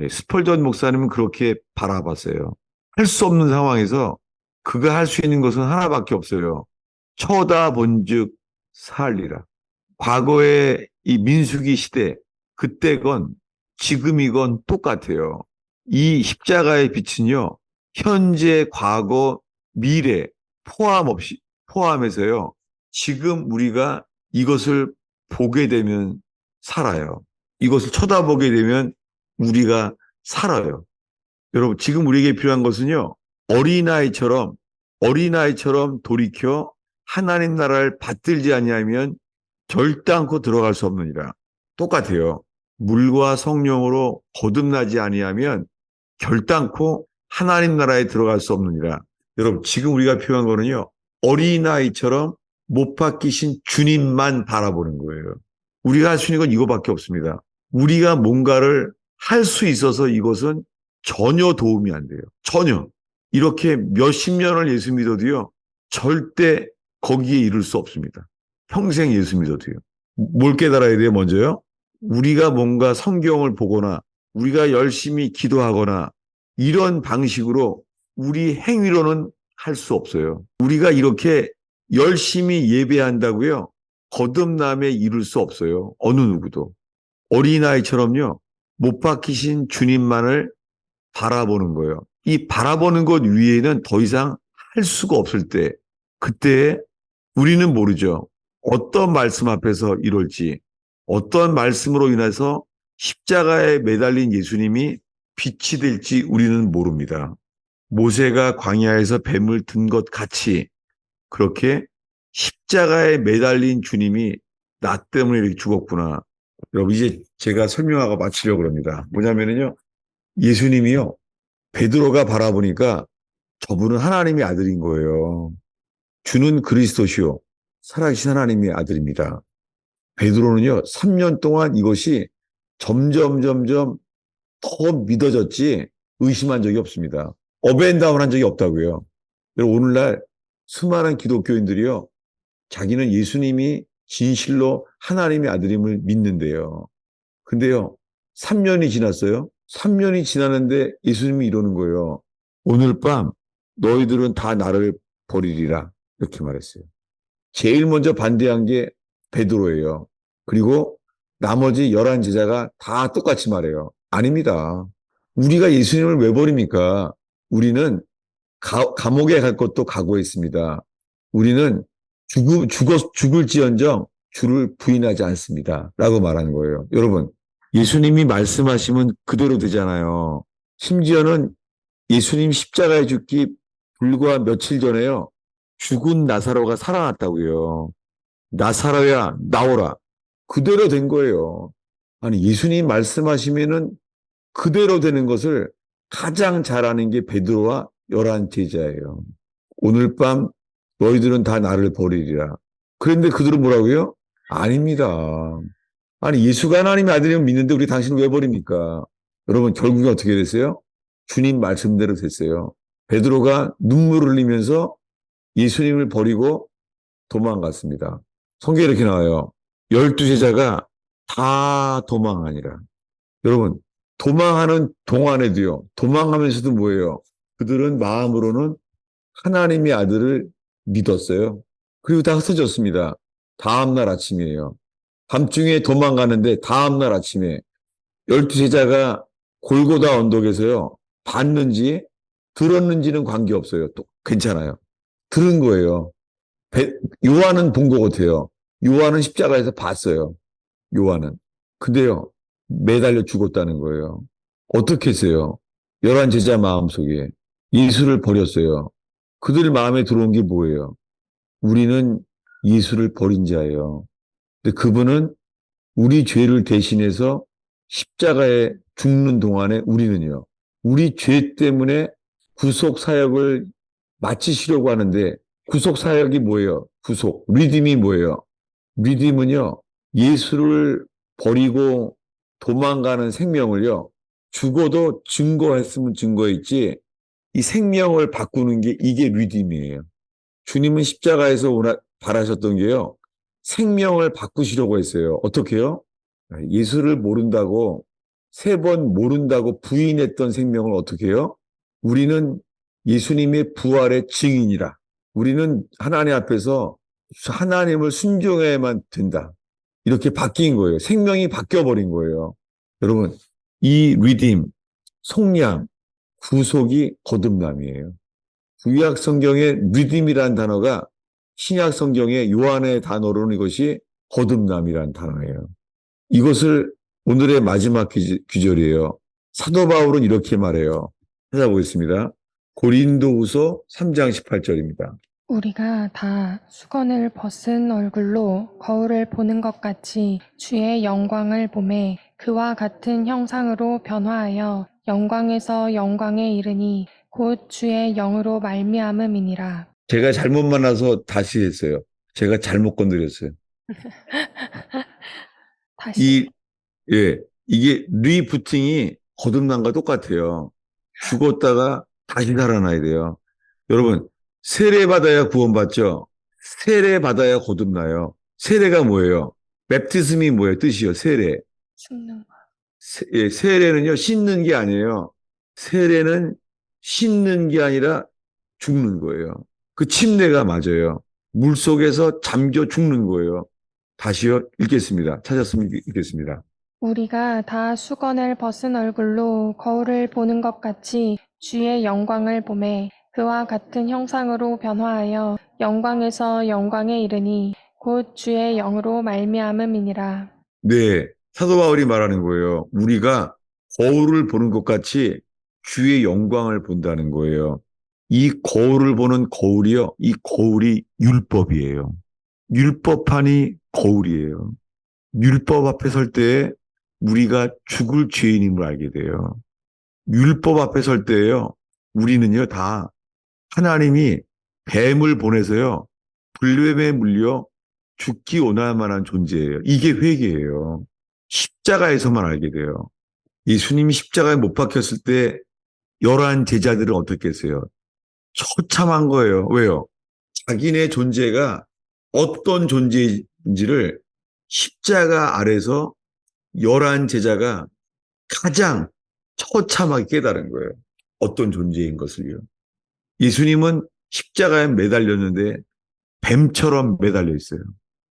스펄전 목사님은 그렇게 바라봤어요. 할 수 없는 상황에서 그가 할 수 있는 것은 하나밖에 없어요. 쳐다본즉 살리라. 과거의 이 민수기 시대 그때건 지금이건 똑같아요. 이 십자가의 빛은요. 현재, 과거, 미래 포함해서요. 지금 우리가 이것을 보게 되면 살아요. 이것을 쳐다보게 되면 우리가 살아요. 여러분, 지금 우리에게 필요한 것은요. 어린아이처럼 돌이켜 하나님 나라를 받들지 아니하면 결단코 들어갈 수 없느니라. 똑같아요. 물과 성령으로 거듭나지 아니하면 결단코 하나님 나라에 들어갈 수 없느니라. 여러분, 지금 우리가 필요한 거는요. 어린아이처럼 못 박히신 주님만 바라보는 거예요. 우리가 할 수 있는 건 이거밖에 없습니다. 우리가 뭔가를 할 수 있어서 이것은 전혀 도움이 안 돼요. 전혀. 이렇게 몇십 년을 예수 믿어도요. 절대 거기에 이를 수 없습니다. 평생 예수 믿어도요. 뭘 깨달아야 돼요, 먼저요? 우리가 뭔가 성경을 보거나 우리가 열심히 기도하거나 이런 방식으로 우리 행위로는 할 수 없어요. 우리가 이렇게 열심히 예배한다고요. 거듭남에 이를 수 없어요. 어느 누구도. 어린아이처럼요. 못 박히신 주님만을 바라보는 거예요. 이 바라보는 것 위에는 더 이상 할 수가 없을 때 그때 우리는 모르죠. 어떤 말씀 앞에서 이럴지, 어떤 말씀으로 인해서 십자가에 매달린 예수님이 빛이 될지 우리는 모릅니다. 모세가 광야에서 뱀을 든 것 같이 그렇게 십자가에 매달린 주님이 나 때문에 이렇게 죽었구나. 여러분, 이제 제가 설명하고 마치려고 합니다. 뭐냐면요, 예수님이요, 베드로가 바라보니까 저분은 하나님의 아들인 거예요. 주는 그리스도시요, 살아계신 하나님의 아들입니다. 베드로는요, 3년 동안 이것이 점점 더 믿어졌지 의심한 적이 없습니다. 업앤다운 한 적이 없다고요. 오늘날 수많은 기독교인들이요, 자기는 예수님이 진실로 하나님의 아들임을 믿는데요. 근데요, 3년이 지났어요. 3년이 지났는데 예수님이 이러는 거예요. 오늘 밤 너희들은 다 나를 버리리라. 이렇게 말했어요. 제일 먼저 반대한 게 베드로예요. 그리고 나머지 11 제자가 다 똑같이 말해요. 아닙니다. 우리가 예수님을 왜 버립니까? 우리는 감옥에 갈 것도 각오했습니다. 우리는 죽을지언정 주를 부인하지 않습니다. 라고 말하는 거예요. 여러분, 예수님이 말씀하시면 그대로 되잖아요. 심지어는 예수님 십자가에 죽기 불과 며칠 전에요. 죽은 나사로가 살아났다고요. 나사로야 나오라. 그대로 된 거예요. 아니, 예수님 말씀하시면은 그대로 되는 것을 가장 잘하는 게 베드로와 11 제자예요. 오늘 밤 너희들은 다 나를 버리리라. 그런데 그들은 뭐라고요? 아닙니다. 아니, 예수가 하나님의 아들이면 믿는데 우리 당신을 왜 버립니까? 여러분, 결국에 어떻게 됐어요? 주님 말씀대로 됐어요. 베드로가 눈물을 흘리면서 예수님을 버리고 도망갔습니다. 성경에 이렇게 나와요. 12 제자가 다 도망하니라. 여러분, 도망하는 동안에도요, 도망하면서도 뭐예요? 그들은 마음으로는 하나님의 아들을 믿었어요. 그리고 다 흩어졌습니다. 다음날 아침이에요. 밤중에 도망가는데 다음날 아침에 12 제자가 골고다 언덕에서요, 봤는지 들었는지는 관계없어요. 또 괜찮아요. 들은 거예요. 요한은 본 것 같아요. 요한은 십자가에서 봤어요. 요한은. 근데요, 매달려 죽었다는 거예요. 어떻게 했어요? 11 제자 마음속에 예수를 버렸어요. 그들 마음에 들어온 게 뭐예요? 우리는 예수를 버린 자예요. 근데 그분은 우리 죄를 대신해서 십자가에 죽는 동안에 우리는요, 우리 죄 때문에 구속 사역을 마치시려고 하는데, 구속 사역이 뭐예요? 리딤이 뭐예요? 리딤은요, 예수를 버리고 도망가는 생명을요, 죽어도 증거했으면 증거했지, 이 생명을 바꾸는 게 이게 리딤이에요. 주님은 십자가에서 바라셨던 게요, 생명을 바꾸시려고 했어요. 어떻게요? 예수를 모른다고, 3번 모른다고 부인했던 생명을 어떻게 해요? 우리는 예수님의 부활의 증인이라. 우리는 하나님 앞에서 하나님을 순종해야만 된다. 이렇게 바뀐 거예요. 생명이 바뀌어버린 거예요. 여러분, 이 리딤, 속량, 구속이 거듭남이에요. 구약 성경의 리딤이라는 단어가 신약 성경의 요한의 단어로는 이것이 거듭남이라는 단어예요. 이것을 오늘의 마지막 규절이에요. 사도 바울은 이렇게 말해요. 찾아보겠습니다. 고린도후서 3장 18절입니다.
우리가 다 수건을 벗은 얼굴로 거울을 보는 것 같이 주의 영광을 보매 그와 같은 형상으로 변화하여 영광에서 영광에 이르니 곧 주의 영으로 말미암음이니라.
제가 잘못 만나서 다시 했어요. 제가 잘못 건드렸어요.
다시.
이게 리부팅이 거듭남과 똑같아요. 죽었다가 다시 살아나야 돼요. 여러분, 세례받아야 구원받죠? 세례받아야 거듭나요. 세례가 뭐예요? 맵티즘이 뭐예요? 뜻이요. 세례.
죽는 것.
세례는요, 씻는 게 아니에요. 세례는 씻는 게 아니라 죽는 거예요. 그 침례가 맞아요. 물 속에서 잠겨 죽는 거예요. 다시요, 읽겠습니다. 찾았으면 읽겠습니다.
우리가 다 수건을 벗은 얼굴로 거울을 보는 것 같이 주의 영광을 보매 그와 같은 형상으로 변화하여 영광에서 영광에 이르니 곧 주의 영으로 말미암음이니라.
네, 사도 바울이 말하는 거예요. 우리가 거울을 보는 것 같이 주의 영광을 본다는 거예요. 이 거울을 보는 거울이요. 이 거울이 율법이에요. 율법판이 거울이에요. 율법 앞에 설 때에 우리가 죽을 죄인임을 알게 돼요. 율법 앞에 설 때에요. 우리는요, 다 하나님이 뱀을 보내서요, 불뱀에 물려 죽기 원할 만한 존재예요. 이게 회개예요. 십자가에서만 알게 돼요. 예수님이 십자가에 못 박혔을 때 열한 제자들은 어떻게 했어요? 처참한 거예요. 왜요? 자기네 존재가 어떤 존재인지를 십자가 아래서 열한 제자가 가장 처참하게 깨달은 거예요. 어떤 존재인 것을요. 예수님은 십자가에 매달렸는데 뱀처럼 매달려 있어요.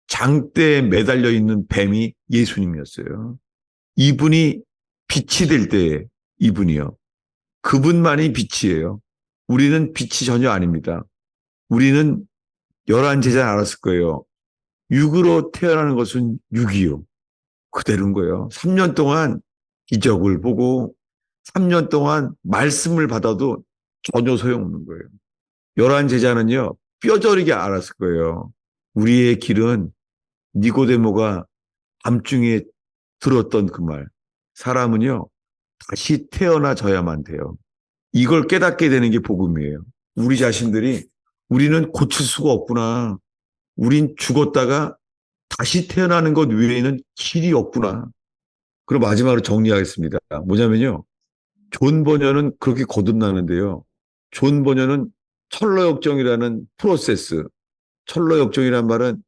장대에 매달려 있는 뱀이 예수님이었어요. 이분이 빛이 될 때에 이분이요. 그분만이 빛이에요. 우리는 빛이 전혀 아닙니다. 우리는 열한 제자는 알았을 거예요. 육으로 태어나는 것은 육이요. 그대로인 거예요. 3년 동안 기적을 보고 3년 동안 말씀을 받아도 전혀 소용없는 거예요. 열한 제자는요, 뼈저리게 알았을 거예요. 우리의 길은 니고데모가 밤중에 들었던 그 말. 사람은요, 다시 태어나져야만 돼요. 이걸 깨닫게 되는 게 복음이에요. 우리 자신들이 우리는 고칠 수가 없구나. 우린 죽었다가 다시 태어나는 것 외에는 길이 없구나. 그럼 마지막으로 정리하겠습니다. 뭐냐면요. 존 버녀는 그렇게 거듭나는데요. 존 버녀는 철로역정이라는 프로세스, 철로역정이란 말은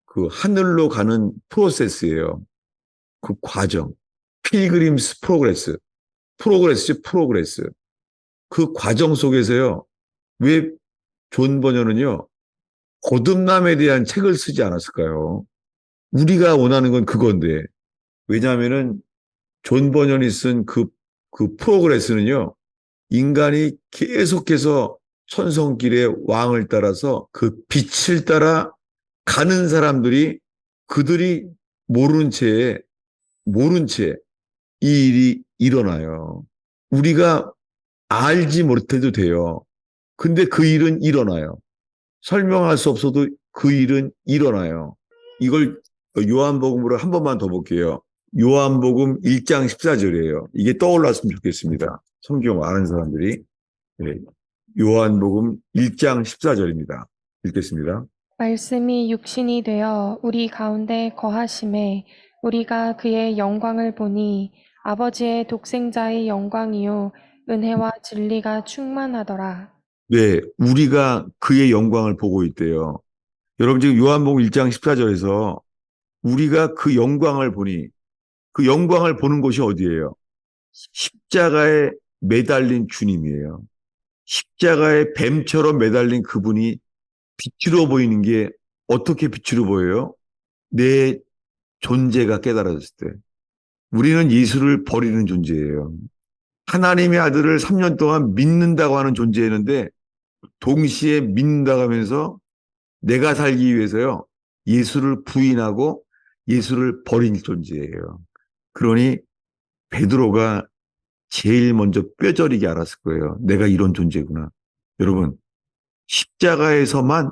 그 하늘로 가는 프로세스예요. 그 과정, 필그림스 프로그레스, 프로그레스. 그 과정 속에서요. 왜 존 버녀는요. 거듭남에 대한 책을 쓰지 않았을까요? 우리가 원하는 건 그건데. 왜냐하면은 존 버년이 쓴 그 프로그레스는요. 인간이 계속해서 천성길의 왕을 따라서 그 빛을 따라 가는 사람들이 그들이 모른 채 이 일이 일어나요. 우리가 알지 못해도 돼요. 근데 그 일은 일어나요. 설명할 수 없어도 그 일은 일어나요. 이걸 요한복음으로 한 번만 더 볼게요. 요한복음 1장 14절이에요. 이게 떠올랐으면 좋겠습니다. 성경 아는 사람들이. 네. 요한복음 1장 14절입니다. 읽겠습니다.
말씀이 육신이 되어 우리 가운데 거하심에 우리가 그의 영광을 보니 아버지의 독생자의 영광이요 은혜와 진리가 충만하더라.
네, 우리가 그의 영광을 보고 있대요. 여러분 지금 요한복음 1장 14절에서 우리가 그 영광을 보니 그 영광을 보는 곳이 어디예요? 십자가에 매달린 주님이에요. 십자가에 뱀처럼 매달린 그분이 빛으로 보이는 게 어떻게 빛으로 보여요? 내 존재가 깨달아졌을 때. 우리는 예수를 버리는 존재예요. 하나님의 아들을 3년 동안 믿는다고 하는 존재였는데 동시에 믿는다고 하면서 내가 살기 위해서요. 예수를 부인하고 예수를 버린 존재예요. 그러니 베드로가 제일 먼저 뼈저리게 알았을 거예요. 내가 이런 존재구나. 여러분, 십자가에서만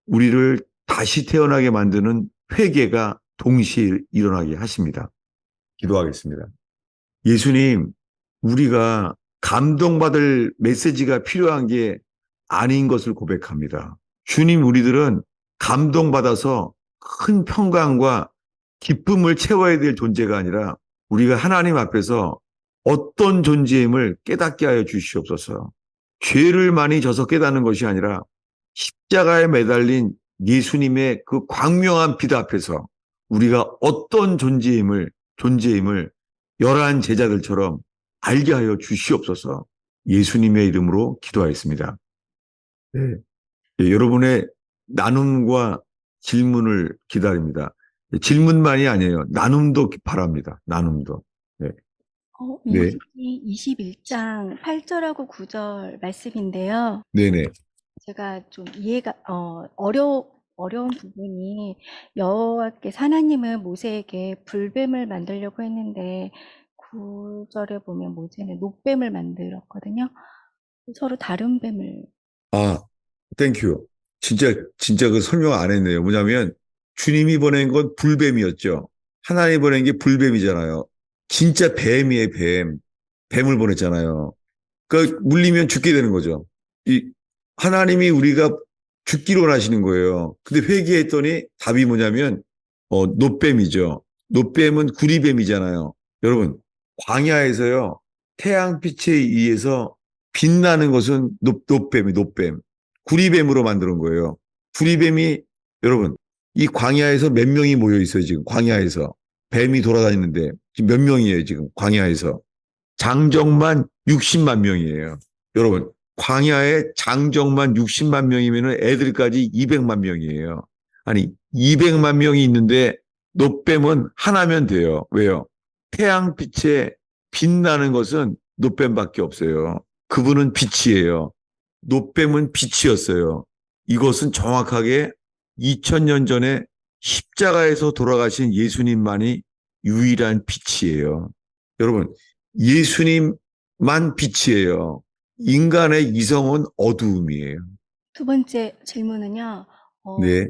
우리를 다시 태어나게 만드는 회개가 동시에 일어나게 하십니다. 기도하겠습니다. 예수님, 우리가 감동받을 메시지가 필요한 게 아닌 것을 고백합니다. 주님, 우리들은 감동받아서 큰 평강과 기쁨을 채워야 될 존재가 아니라 우리가 하나님 앞에서 어떤 존재임을 깨닫게 하여 주시옵소서. 죄를 많이 져서 깨닫는 것이 아니라 십자가에 매달린 예수님의 그 광명한 빛 앞에서 우리가 어떤 존재임을 열한 제자들처럼 알게 하여 주시옵소서. 예수님의 이름으로 기도하였습니다. 네. 네, 여러분의 나눔과 질문을 기다립니다. 질문만이 아니에요. 나눔도 바랍니다. 나눔도. 네. 네.
민수기 21장 8절하고 9절 말씀인데요.
네네.
제가 좀 이해가 어려운 부분이 여호와께서 하나님은 모세에게 불뱀을 만들려고 했는데 9절에 보면 모세는 녹뱀을 만들었거든요. 서로 다른 뱀을
아, 땡큐. 진짜 그 설명 안 했네요. 뭐냐면 주님이 보낸 건 불뱀이었죠. 하나님이 보낸 게 불뱀이잖아요. 진짜 뱀이에요, 뱀. 뱀을 보냈잖아요. 그러니까 물리면 죽게 되는 거죠. 이 하나님이 우리가 죽기로 원하시는 거예요. 근데 회개했더니 답이 뭐냐면 노뱀이죠. 노뱀은 구리뱀이잖아요. 여러분, 광야에서요. 태양빛에 의해서 빛나는 것은 노뱀이 노뱀. 구리뱀으로 만드는 거예요. 구리뱀이 여러분, 이 광야에서 몇 명이 모여 있어요, 지금. 광야에서. 뱀이 돌아다니는데 지금 몇 명이에요, 지금. 광야에서. 장정만 60만 명이에요. 여러분, 광야에 장정만 60만 명이면 애들까지 200만 명이에요. 아니, 200만 명이 있는데 노뱀은 하나면 돼요. 왜요? 태양빛에 빛나는 것은 노뱀밖에 없어요. 그분은 빛이에요. 노뱀은 빛이었어요. 이것은 정확하게 2000년 전에 십자가에서 돌아가신 예수님만이 유일한 빛이에요. 여러분, 예수님만 빛이에요. 인간의 이성은 어두움이에요.
두 번째 질문은요.
네.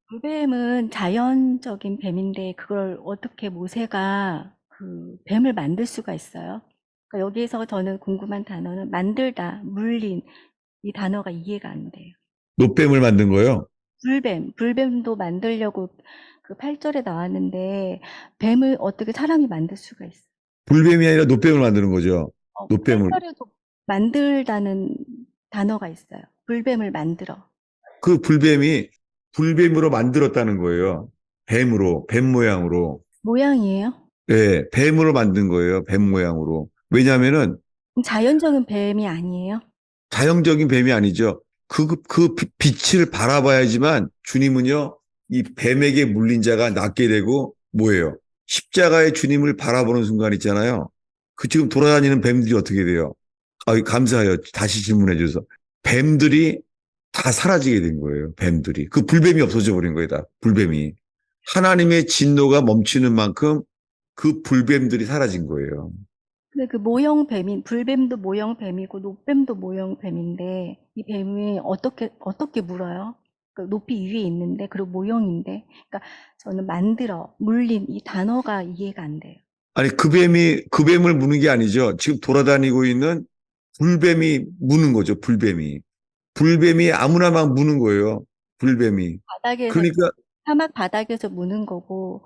불뱀은 자연적인 뱀인데 그걸 어떻게 모세가 그 뱀을 만들 수가 있어요? 그러니까 여기에서 저는 궁금한 단어는 만들다, 물린 이 단어가 이해가 안 돼요.
노뱀을 만든 거요.
불뱀도 만들려고 그 8절에 나왔는데 뱀을 어떻게 사람이 만들 수가 있어요?
불뱀이 아니라 노뱀을 만드는 거죠. 노뱀을.
8절에도 만들다는 단어가 있어요. 불뱀을 만들어.
그 불뱀으로 만들었다는 거예요. 뱀으로, 뱀 모양으로.
모양이에요?
네, 뱀으로 만든 거예요. 뱀 모양으로. 왜냐면은
그럼 자연적인 뱀이 아니에요?
자연적인 뱀이 아니죠. 그 빛을 바라봐야지만 주님은요, 이 뱀에게 물린 자가 낫게 되고, 뭐예요? 십자가의 주님을 바라보는 순간 있잖아요. 그 지금 돌아다니는 뱀들이 어떻게 돼요? 감사해요. 다시 질문해 주셔서. 뱀들이 다 사라지게 된 거예요. 뱀들이. 그 불뱀이 없어져 버린 거다. 불뱀이. 하나님의 진노가 멈추는 만큼 그 불뱀들이 사라진 거예요.
근데 그 모형 뱀인, 불뱀도 모형 뱀이고 노뱀도 모형 뱀인데 이 뱀이 어떻게 물어요? 그 높이 위에 있는데 그리고 모형인데 그러니까 저는 만들어, 물린 이 단어가 이해가 안 돼요.
아니, 그 뱀을 무는 게 아니죠. 지금 돌아다니고 있는 불뱀이 무는 거죠, 불뱀이. 불뱀이 아무나 막 무는 거예요, 불뱀이.
바닥에서
그러니까,
사막 바닥에서 무는 거고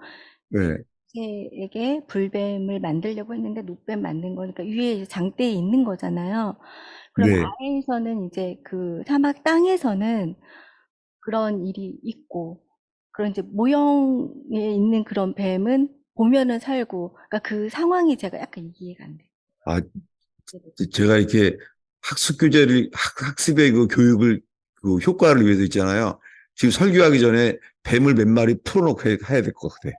네,
모세에게 불뱀을 만들려고 했는데 노뱀 만든 거니까 위에 이제 장대에 있는 거잖아요. 그럼
네.
아래에서는 이제 그 사막 땅에서는 그런 일이 있고 그런 이제 모형에 있는 그런 뱀은 보면은 살고 그러니까 그 상황이 제가 약간 이해가 안 돼요.
아, 제가 이렇게 학습의 그 교육을, 그 효과를 위해서 있잖아요. 지금 설교하기 전에 뱀을 몇 마리 풀어놓고 해야 될 것 같아.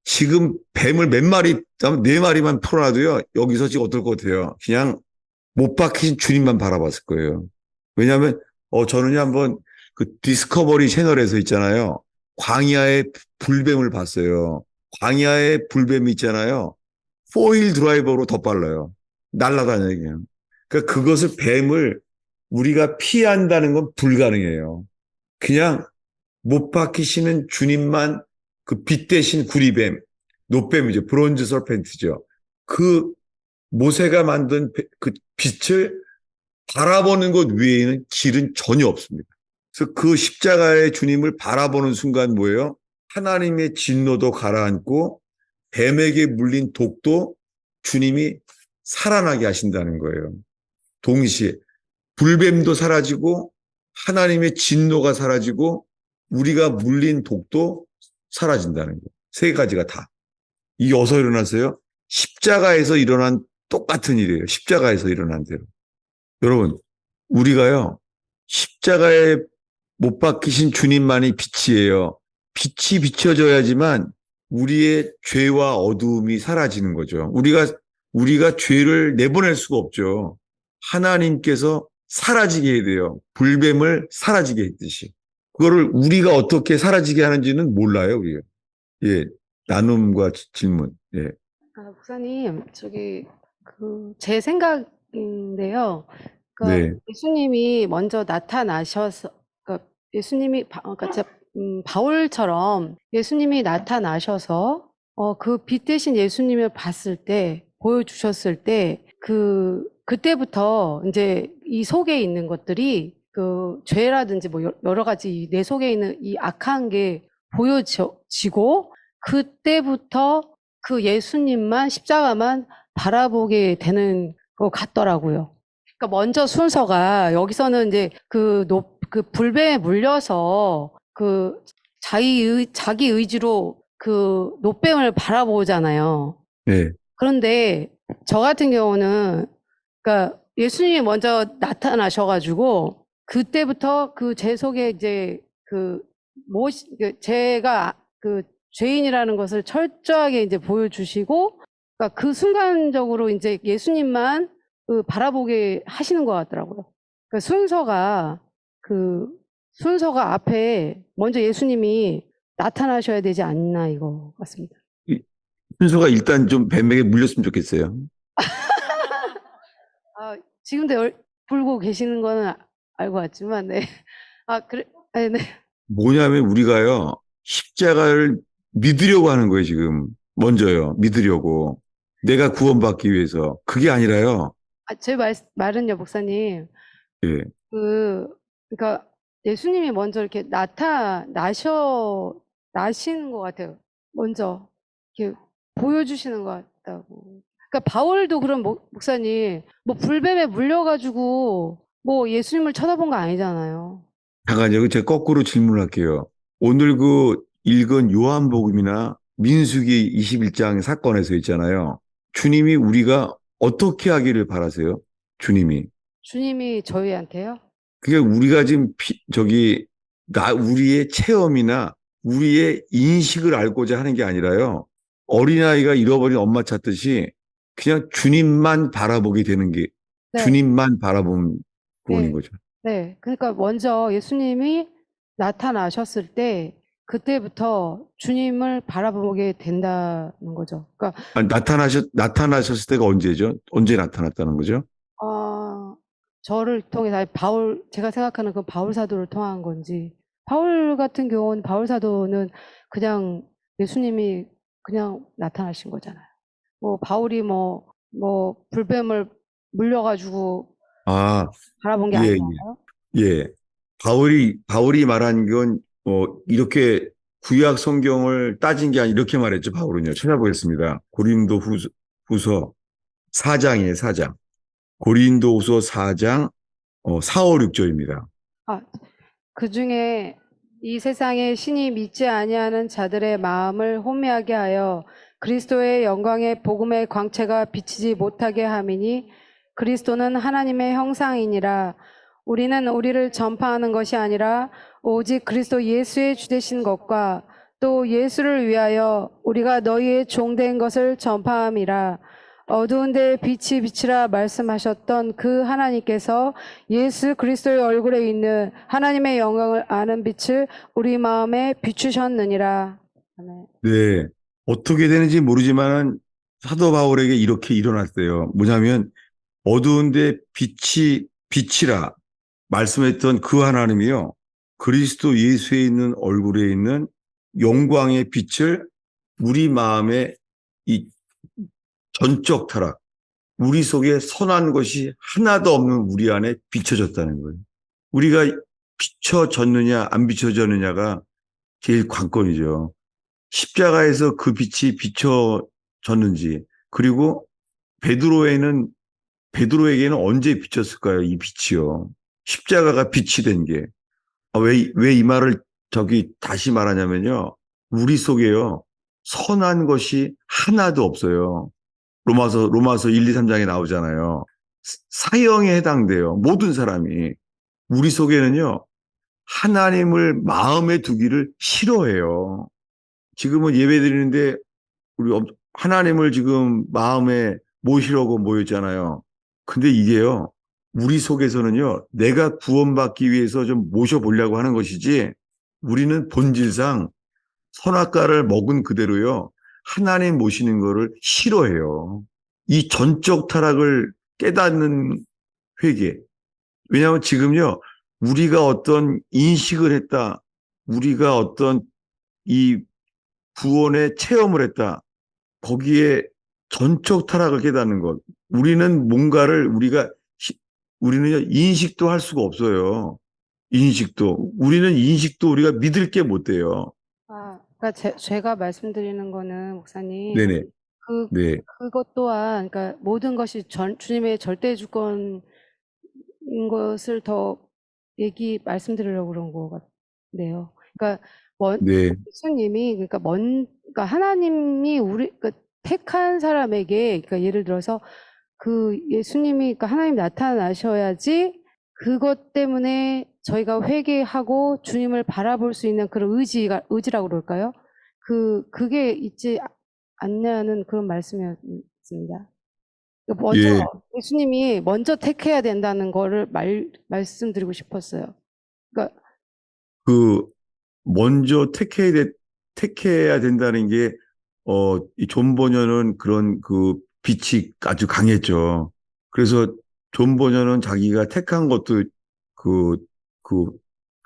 지금 뱀을 몇 마리, 네 마리만 풀어놔도요, 여기서 지금 어떨 것 같아요? 그냥 못 박히신 주님만 바라봤을 거예요. 왜냐하면, 저는요, 한번 그 디스커버리 채널에서 있잖아요. 광야의 불뱀을 봤어요. 광야의 불뱀이 있잖아요. 포일 드라이버로 더 빨라요. 날아다녀요, 그냥. 그러니까 그것을 뱀을 우리가 피한다는 건 불가능해요. 그냥 못 박히시는 주님만 그 빛 대신 구리뱀, 노뱀이죠. 브론즈 서펜트죠. 그 모세가 만든 그 빛을 바라보는 것 외에는 길은 전혀 없습니다. 그래서 그 십자가의 주님을 바라보는 순간 뭐예요? 하나님의 진노도 가라앉고 뱀에게 물린 독도 주님이 살아나게 하신다는 거예요. 동시에 불뱀도 사라지고 하나님의 진노가 사라지고 우리가 물린 독도 사라진다는 거예요. 세 가지가 다. 이게 어디서 일어났어요? 십자가에서 일어난 똑같은 일이에요. 십자가에서 일어난 대로. 여러분, 우리가요, 십자가에 못 박히신 주님만이 빛이에요. 빛이 비춰져야지만 우리의 죄와 어두움이 사라지는 거죠. 우리가 죄를 내보낼 수가 없죠. 하나님께서 사라지게 해야 돼요. 불뱀을 사라지게 했듯이. 그거를 우리가 어떻게 사라지게 하는지는 몰라요, 우리가. 예, 나눔과 질문. 예.
목사님, 제 생각인데요. 그러니까
네.
예수님이 먼저 나타나셔서, 그러니까 예수님이, 그러니까 바울처럼 예수님이 나타나셔서 그 빛 대신 예수님을 봤을 때, 보여주셨을 때, 그때부터 이제 이 속에 있는 것들이 그 죄라든지 뭐 여러 가지 내 속에 있는 이 악한 게 보여지고, 그때부터 그 예수님만, 십자가만 바라보게 되는 것 같더라고요. 그러니까 먼저 순서가 여기서는 이제 그 불뱀에 물려서 그 자기 의지로 그 노뱀을 바라보잖아요.
네.
그런데 저 같은 경우는 그러니까 예수님이 먼저 나타나셔가지고 그때부터 그 제 속에 이제 제가 그 죄인이라는 것을 철저하게 이제 보여주시고, 그러니까 그 순간적으로 이제 예수님만 바라보게 하시는 것 같더라고요. 그러니까 순서가 앞에 먼저 예수님이 나타나셔야 되지 않나 이거 같습니다.
순서가 일단 좀 뱀에게 물렸으면 좋겠어요.
지금도 불고 계시는 거는 알고 왔지만, 네. 그래, 네.
뭐냐면 우리가요, 십자가를 믿으려고 하는 거예요, 지금. 먼저요, 믿으려고. 내가 구원받기 위해서. 그게 아니라요.
제 말은요, 목사님.
예.
그러니까 예수님이 먼저 이렇게 나시는 것 같아요. 먼저 이렇게 보여주시는 것 같다고. 그러니까 바울도 그럼 목사님, 뭐 불뱀에 물려가지고 뭐 예수님을 쳐다본 거 아니잖아요.
잠깐요, 제가 거꾸로 질문할게요. 오늘 그 읽은 요한복음이나 민수기 21장 사건에서 있잖아요. 주님이 우리가 어떻게 하기를 바라세요? 주님이.
주님이 저희한테요?
그게 우리가 지금 우리의 체험이나 우리의 인식을 알고자 하는 게 아니라요. 어린아이가 잃어버린 엄마 찾듯이 그냥 주님만 바라보게 되는 게,
네.
주님만 바라보는
네.
거죠.
네. 그러니까 먼저 예수님이 나타나셨을 때 그때부터 주님을 바라보게 된다는 거죠. 그러니까
나타나셨을 때가 언제죠? 언제 나타났다는 거죠?
저를 통해서 제가 생각하는 그 바울 사도를 통한 건지, 바울 같은 경우는 바울 사도는 그냥 예수님이 그냥 나타나신 거잖아요. 뭐 바울이 뭐 불뱀을 물려가지고 바라본 게
예,
아니잖아요.
예. 바울이 말한 건 이렇게 구약 성경을 따진 게 아니라 이렇게 말했죠. 바울은요. 찾아보겠습니다. 고린도 후서 4장이에요, 4장. 고린도 후서 4장 4, 5, 6절입니다.
그 중에 이 세상에 신이 믿지 아니하는 자들의 마음을 혼미하게 하여 그리스도의 영광의 복음의 광채가 비치지 못하게 함이니, 그리스도는 하나님의 형상이니라. 우리는 우리를 전파하는 것이 아니라 오직 그리스도 예수의 주되신 것과 또 예수를 위하여 우리가 너희의 종된 것을 전파함이라. 어두운 데에 빛이 비치라 말씀하셨던 그 하나님께서 예수 그리스도의 얼굴에 있는 하나님의 영광을 아는 빛을 우리 마음에 비추셨느니라. 아멘.
네. 어떻게 되는지 모르지만 사도 바울에게 이렇게 일어났어요. 뭐냐면 어두운데 빛이라 말씀했던 그 하나님이요. 그리스도 예수에 있는 얼굴에 있는 영광의 빛을 우리 마음에 이 전적 타락, 우리 속에 선한 것이 하나도 없는 우리 안에 비춰졌다는 거예요. 우리가 비춰졌느냐 안 비춰졌느냐가 제일 관건이죠. 십자가에서 그 빛이 비춰졌는지, 그리고 베드로에게는 언제 비쳤을까요? 이 빛이요. 십자가가 빛이 된 게. 왜 이 말을 다시 말하냐면요. 우리 속에요. 선한 것이 하나도 없어요. 로마서 1, 2, 3장에 나오잖아요. 사형에 해당돼요. 모든 사람이. 우리 속에는요. 하나님을 마음에 두기를 싫어해요. 지금은 예배 드리는데 우리 하나님을 지금 마음에 모시려고 모였잖아요. 근데 이게요. 우리 속에서는요. 내가 구원받기 위해서 좀 모셔보려고 하는 것이지, 우리는 본질상 선악과를 먹은 그대로요. 하나님 모시는 거를 싫어해요. 이 전적 타락을 깨닫는 회개. 왜냐하면 지금요. 우리가 어떤 인식을 했다. 우리가 어떤 이 구원의 체험을 했다. 거기에 전적 타락을 깨닫는 것. 우리는 뭔가를 우리는 인식도 할 수가 없어요. 우리는 인식도 우리가 믿을 게 못 돼요.
그러니까 제가 말씀드리는 거는 목사님,
네네. 네.
그것 또한, 그러니까 모든 것이 주님의 절대 주권인 것을 더 말씀드리려고 그런 것 같네요. 그러니까,
네.
예수님이, 그러니까 하나님이 그러니까 택한 사람에게, 그러니까 예를 들어서 예수님이, 그러니까 하나님 나타나셔야지 그것 때문에 저희가 회개하고 주님을 바라볼 수 있는 그런 의지라고 그럴까요? 그게 있지 않냐는 그런 말씀이었습니다. 그러니까
예.
예수님이 먼저 택해야 된다는 거를 말씀드리고 싶었어요. 그러니까,
그 먼저 택해야 된다는 게, 이 존 버녀는 그런 그 빛이 아주 강했죠. 그래서 존 버녀는 자기가 택한 것도 그, 그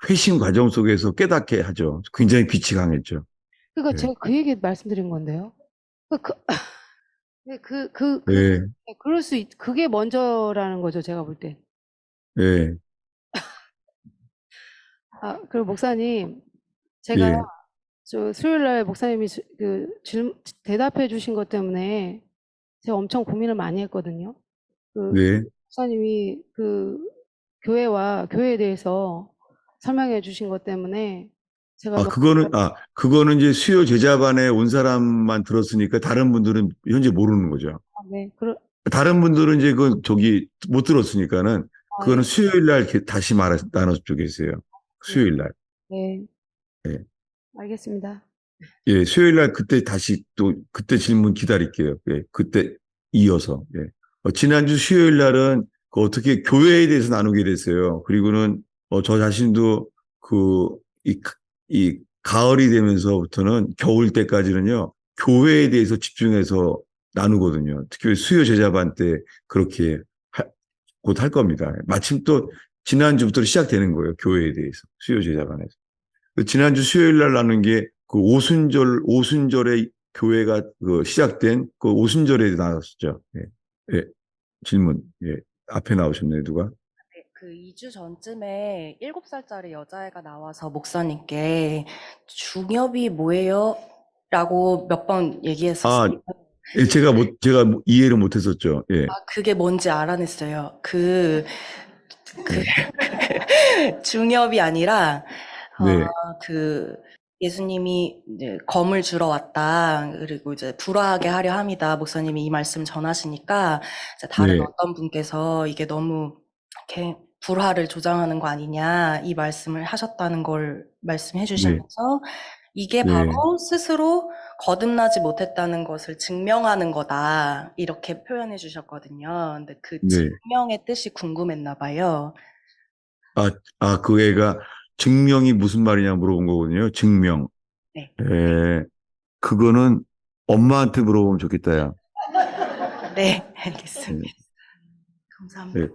회심 과정 속에서 깨닫게 하죠. 굉장히 빛이 강했죠. 예.
제가 그 얘기 말씀드린 건데요. 그, 그, 네,
예.
그게 먼저라는 거죠, 제가 볼 때.
예.
그리고 목사님, 제가
예.
수요일 날 목사님이 대답해 주신 것 때문에 제가 엄청 고민을 많이 했거든요.
네.
목사님이 교회에 대해서 설명해 주신 것 때문에 제가 너무,
그거는 이제 수요 제자반에 온 사람만 들었으니까 다른 분들은 현재 모르는 거죠.
네,
다른 분들은 이제 못 들었으니까는
예,
그거는 수요일 날 이렇게 다시 나눠서 주겠어요. 수요일 날.
네,
예.
알겠습니다.
예, 수요일 날 그때 다시 또 그때 질문 기다릴게요. 예, 그때 이어서. 예. 지난주 수요일 날은 어떻게 교회에 대해서 나누게 됐어요. 그리고는 저 자신도 그, 이, 이 가을이 되면서부터는 겨울 때까지는요, 교회에 대해서 집중해서 나누거든요. 특히 수요 제자반 때 그렇게 곧 할 겁니다. 마침 또 지난주부터 시작되는 거예요. 교회에 대해서. 수요 제자반에서. 지난주 수요일 날 나눈 게 그 오순절에 교회가 시작된 그 오순절에 나왔었죠. 예. 예. 질문. 예. 앞에 나오셨네요, 누가?
네, 그 2주 전쯤에 7살짜리 여자애가 나와서 목사님께 중엽이 뭐예요? 라고 몇 번 얘기했었어요.
예, 제가 이해를 못 했었죠. 예.
그게 뭔지 알아냈어요. 중엽이 아니라,
네.
예수님이 이제 검을 주러 왔다. 그리고 이제 불화하게 하려 합니다. 목사님이 이 말씀 전하시니까, 이제 다른
네.
어떤 분께서 이게 너무 이렇게 불화를 조장하는 거 아니냐, 이 말씀을 하셨다는 걸 말씀해 주시면서, 이게 바로 스스로 거듭나지 못했다는 것을 증명하는 거다. 이렇게 표현해 주셨거든요. 근데 그 증명의 뜻이 궁금했나 봐요.
그 애가 증명이 무슨 말이냐 물어본 거거든요. 증명.
네.
예. 그거는 엄마한테 물어보면 좋겠다, 야.
네, 알겠습니다. 감사합니다.
예.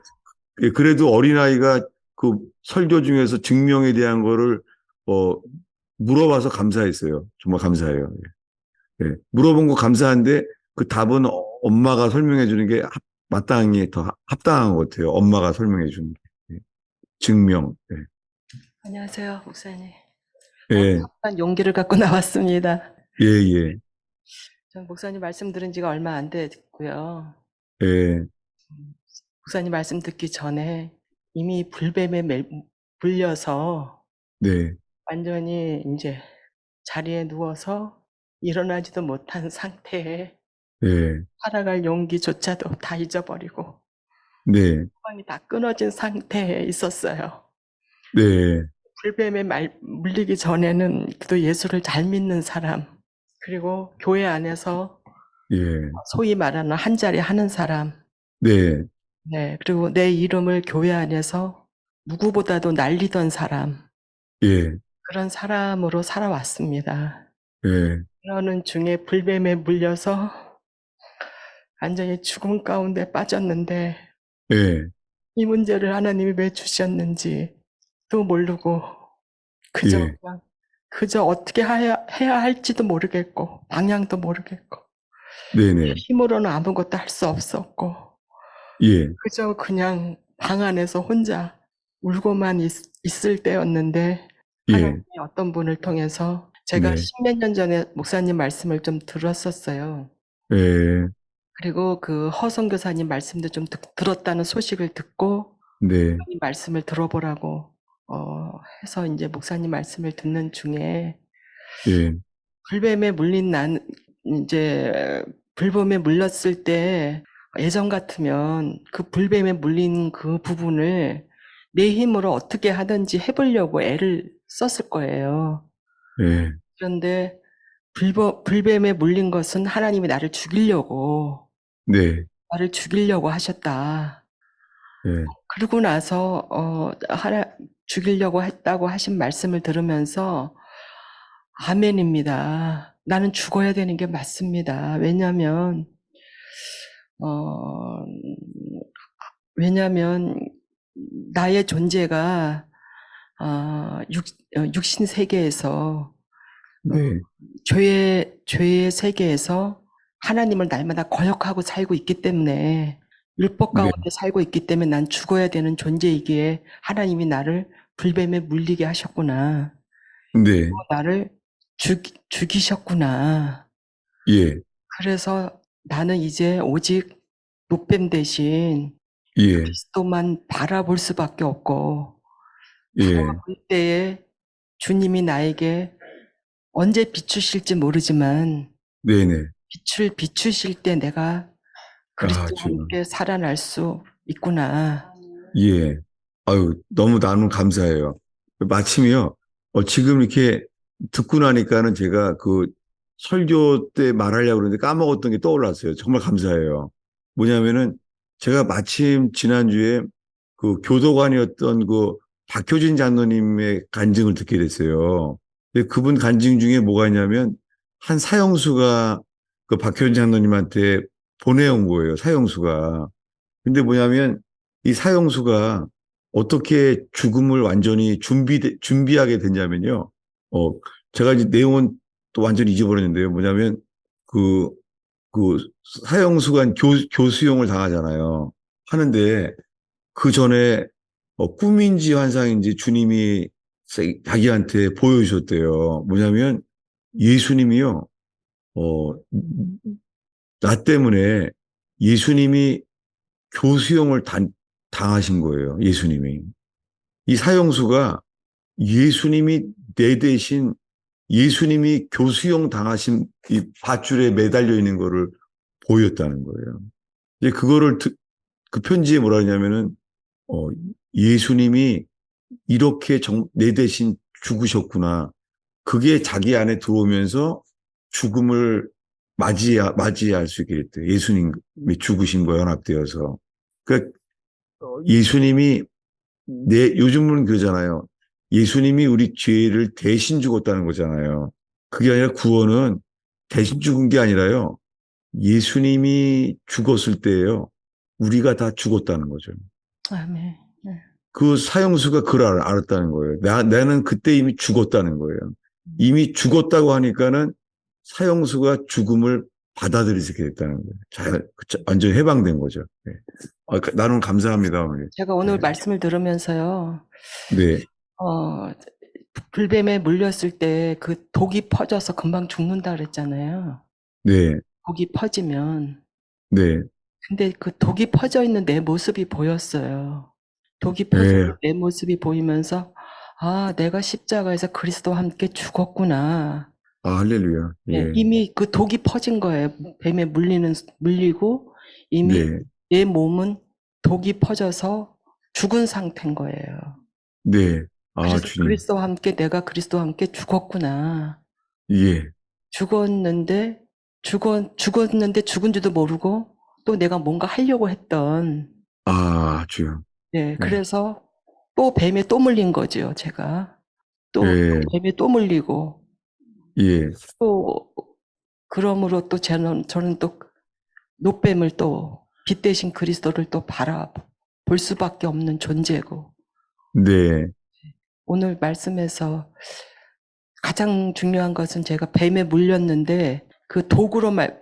예, 그래도 어린아이가 그 설교 중에서 증명에 대한 거를, 물어봐서 감사했어요. 정말 감사해요. 예. 물어본 거 감사한데 그 답은 엄마가 설명해 주는 게 마땅히 더 합당한 것 같아요. 엄마가 설명해 주는 게. 예. 증명. 예.
안녕하세요, 목사님.
예.
잠깐 용기를 갖고 나왔습니다.
예, 예.
전 목사님 말씀 들은 지가 얼마 안 됐고요.
예.
목사님 말씀 듣기 전에 이미 불뱀에 물려서
네.
완전히 이제 자리에 누워서 일어나지도 못한 상태에
예.
살아갈 용기조차도 다 잊어버리고
네.
소망이 다 끊어진 상태에 있었어요.
네.
불뱀에 물리기 전에는 그래도 예수를 잘 믿는 사람, 그리고 교회 안에서
예.
소위 말하는 한자리 하는 사람,
네.
네, 그리고 내 이름을 교회 안에서 누구보다도 날리던 사람,
예.
그런 사람으로 살아왔습니다.
예.
그러는 중에 불뱀에 물려서 완전히 죽음 가운데 빠졌는데,
예.
이 문제를 하나님이 왜 주셨는지 또 모르고 그저
예.
그냥
그저 어떻게 해야 할지도 모르겠고, 방향도 모르겠고,
네네.
힘으로는 아무것도 할 수 없었고,
예,
그저 그냥 방 안에서 혼자 울고만 있을 때였는데,
예,
하나님이 어떤 분을 통해서 제가
네,
십몇 년 전에 목사님 말씀을 좀 들었었어요.
예,
그리고 그 허성 교사님 말씀도 좀 들었다는 소식을 듣고,
네,
이 말씀을 들어보라고 해서 이제 목사님 말씀을 듣는 중에
예,
불뱀에 물린 이제 불뱀에 물렸을 때 예전 같으면 그 불뱀에 물린 그 부분을 내 힘으로 어떻게 하든지 해보려고 애를 썼을 거예요.
예,
그런데 불뱀에 물린 것은 하나님이 나를
네,
죽이려고 하셨다.
예,
그러고 나서 죽이려고 했다고 하신 말씀을 들으면서 아멘입니다. 나는 죽어야 되는 게 맞습니다. 어, 왜냐면 나의 존재가 육신 세계에서
네,
죄의 세계에서 하나님을 날마다 거역하고 살고 있기 때문에 율법
네,
가운데 살고 있기 때문에 난 죽어야 되는 존재이기에 하나님이 나를 불뱀에 물리게 하셨구나.
네,
나를 죽이셨구나.
예,
그래서 나는 이제 오직 노뱀 대신
예,
그리스도만 바라볼 수밖에 없고
예,
그때에 주님이 나에게 언제 비추실지 모르지만
네네.
빛을 비추실 때 내가
아,
그리스도와
주님.
함께 살아날 수 있구나.
예. 아유, 너무 나눔 감사해요. 마침이요. 지금 이렇게 듣고 나니까는 제가 그 설교 때 말하려고 그러는데 까먹었던 게 떠올랐어요. 정말 감사해요. 뭐냐면은 제가 마침 지난주에 그 교도관이었던 그 박효진 장로님의 간증을 듣게 됐어요. 근데 그분 간증 중에 뭐가 있냐면 한 사형수가 그 박효진 장로님한테 보내온 거예요. 사형수가. 근데 뭐냐면 이 사형수가 어떻게 죽음을 완전히 준비하게 됐냐면요. 어, 제가 이제 내용은 또 완전히 잊어버렸는데요. 뭐냐면 그, 그 사형수가 교수형을 당하잖아요. 하는데 그 전에 꿈인지 환상인지 주님이 자기한테 보여주셨대요. 뭐냐면 예수님이요. 어, 나 때문에 예수님이 교수형을 당하신 거예요. 예수님이. 이 사형수가 예수님이 내 대신 예수님이 교수형 당하신 이 밧줄에 매달려 있는 거를 보였다는 거예요. 이제 그거를 그 편지에 뭐라 하냐면은 어, 예수님이 이렇게 내 대신 죽으셨구나. 그게 자기 안에 들어오면서 죽음을 맞이할 수 있게 됐대요. 예수님이 죽으신 거 연합되어서. 그러니까 예수님이 요즘은 그러잖아요. 예수님이 우리 죄를 대신 죽었다는 거잖아요. 그게 아니라 구원은 대신 죽은 게 아니라요. 예수님이 죽었을 때예요. 우리가 다 죽었다는 거죠.
아멘.
그 사형수가 그걸 알았다는 거예요. 나는 그때 이미 죽었다는 거예요. 이미 죽었다고 하니까는 사형수가 죽음을 받아들이게 됐다는 거예요. 완전히 해방된 거죠. 네. 나는 감사합니다, 어머니.
제가 오늘
네.
말씀을 들으면서요.
네.
불뱀에 물렸을 때 그 독이 퍼져서 금방 죽는다 그랬잖아요.
네.
독이 퍼지면.
네.
근데 그 독이 퍼져 있는 내 모습이 보였어요. 독이 퍼져
네.
있는 내 모습이 보이면서 내가 십자가에서 그리스도와 함께 죽었구나.
할렐루야. 예.
이미 그 독이 퍼진 거예요. 뱀에 물리고 이미
네.
내 몸은 독이 퍼져서 죽은 상태인 거예요.
네.
그래서
주님.
그리스도와 함께 내가 그리스도와 함께 죽었구나.
예.
죽었는데 죽은 줄도 모르고 또 내가 뭔가 하려고 했던
주여.
그래서 또 뱀에 또 물린 거죠, 제가. 또
예.
뱀에 또 물리고
예.
또 그러므로 또 저는 또 노뱀을 또 빛 대신 그리스도를 또 바라볼 수밖에 없는 존재고
네.
오늘 말씀에서 가장 중요한 것은 제가 뱀에 물렸는데 그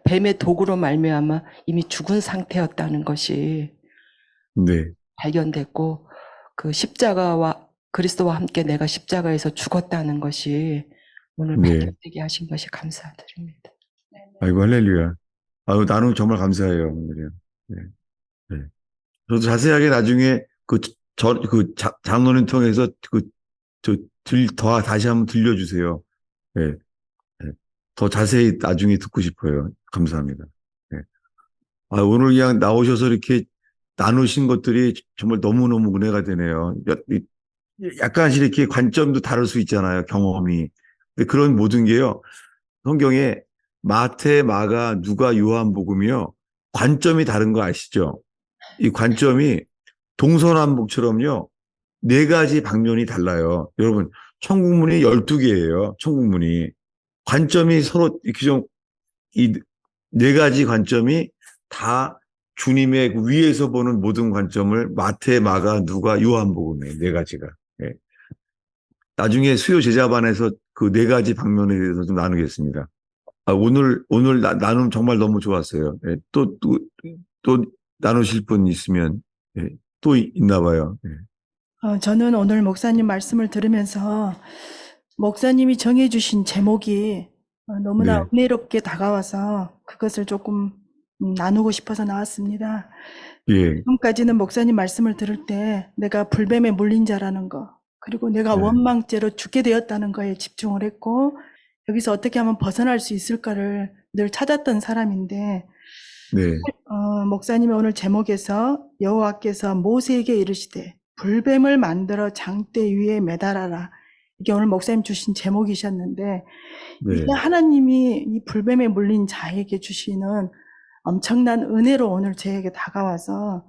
뱀의 도구로 말미암아 이미 죽은 상태였다는 것이
네,
발견됐고, 그 십자가와 그리스도와 함께 내가 십자가에서 죽었다는 것이 오늘
네.
발견되게 하신 것이 감사드립니다.
아이고, 할렐루야. 아유, 나는 정말 감사해요. 오늘요. 네, 네. 저도 자세하게 나중에 장로님 통해서 다시 한번 들려주세요. 네, 네. 더 자세히 나중에 듣고 싶어요. 감사합니다. 네. 아, 오늘 그냥 나오셔서 이렇게 나누신 것들이 정말 너무너무 은혜가 되네요. 약간씩 이렇게 관점도 다를 수 있잖아요. 경험이. 근데 그런 모든 게요. 성경에 마태, 마가, 누가, 요한복음이요. 관점이 다른 거 아시죠? 이 관점이 동서남북처럼요. 네 가지 방면이 달라요. 여러분, 천국문이 12개예요. 천국문이. 관점이 서로 이렇게 이 네 가지 관점이 다 주님의 그 위에서 보는 모든 관점을 마태, 마가, 누가, 요한복음에 네 가지가. 예. 나중에 수요 제자반에서 그 네 가지 방면에 대해서 좀 나누겠습니다. 아, 오늘 나눔 정말 너무 좋았어요. 예. 또 나누실 분 있으면 예. 또 있나 봐요. 예.
저는 오늘 목사님 말씀을 들으면서 목사님이 정해주신 제목이 너무나
네.
은혜롭게 다가와서 그것을 조금 나누고 싶어서 나왔습니다.
예.
지금까지는 목사님 말씀을 들을 때 내가 불뱀에 물린 자라는 거, 그리고 내가
네.
원망죄로 죽게 되었다는 거에 집중을 했고, 여기서 어떻게 하면 벗어날 수 있을까를 늘 찾았던 사람인데,
네.
목사님의 오늘 제목에서 여호와께서 모세에게 이르시되 불뱀을 만들어 장대 위에 매달아라. 이게 오늘 목사님 주신 제목이셨는데,
네.
이게 하나님이 이 불뱀에 물린 자에게 주시는 엄청난 은혜로 오늘 저에게 다가와서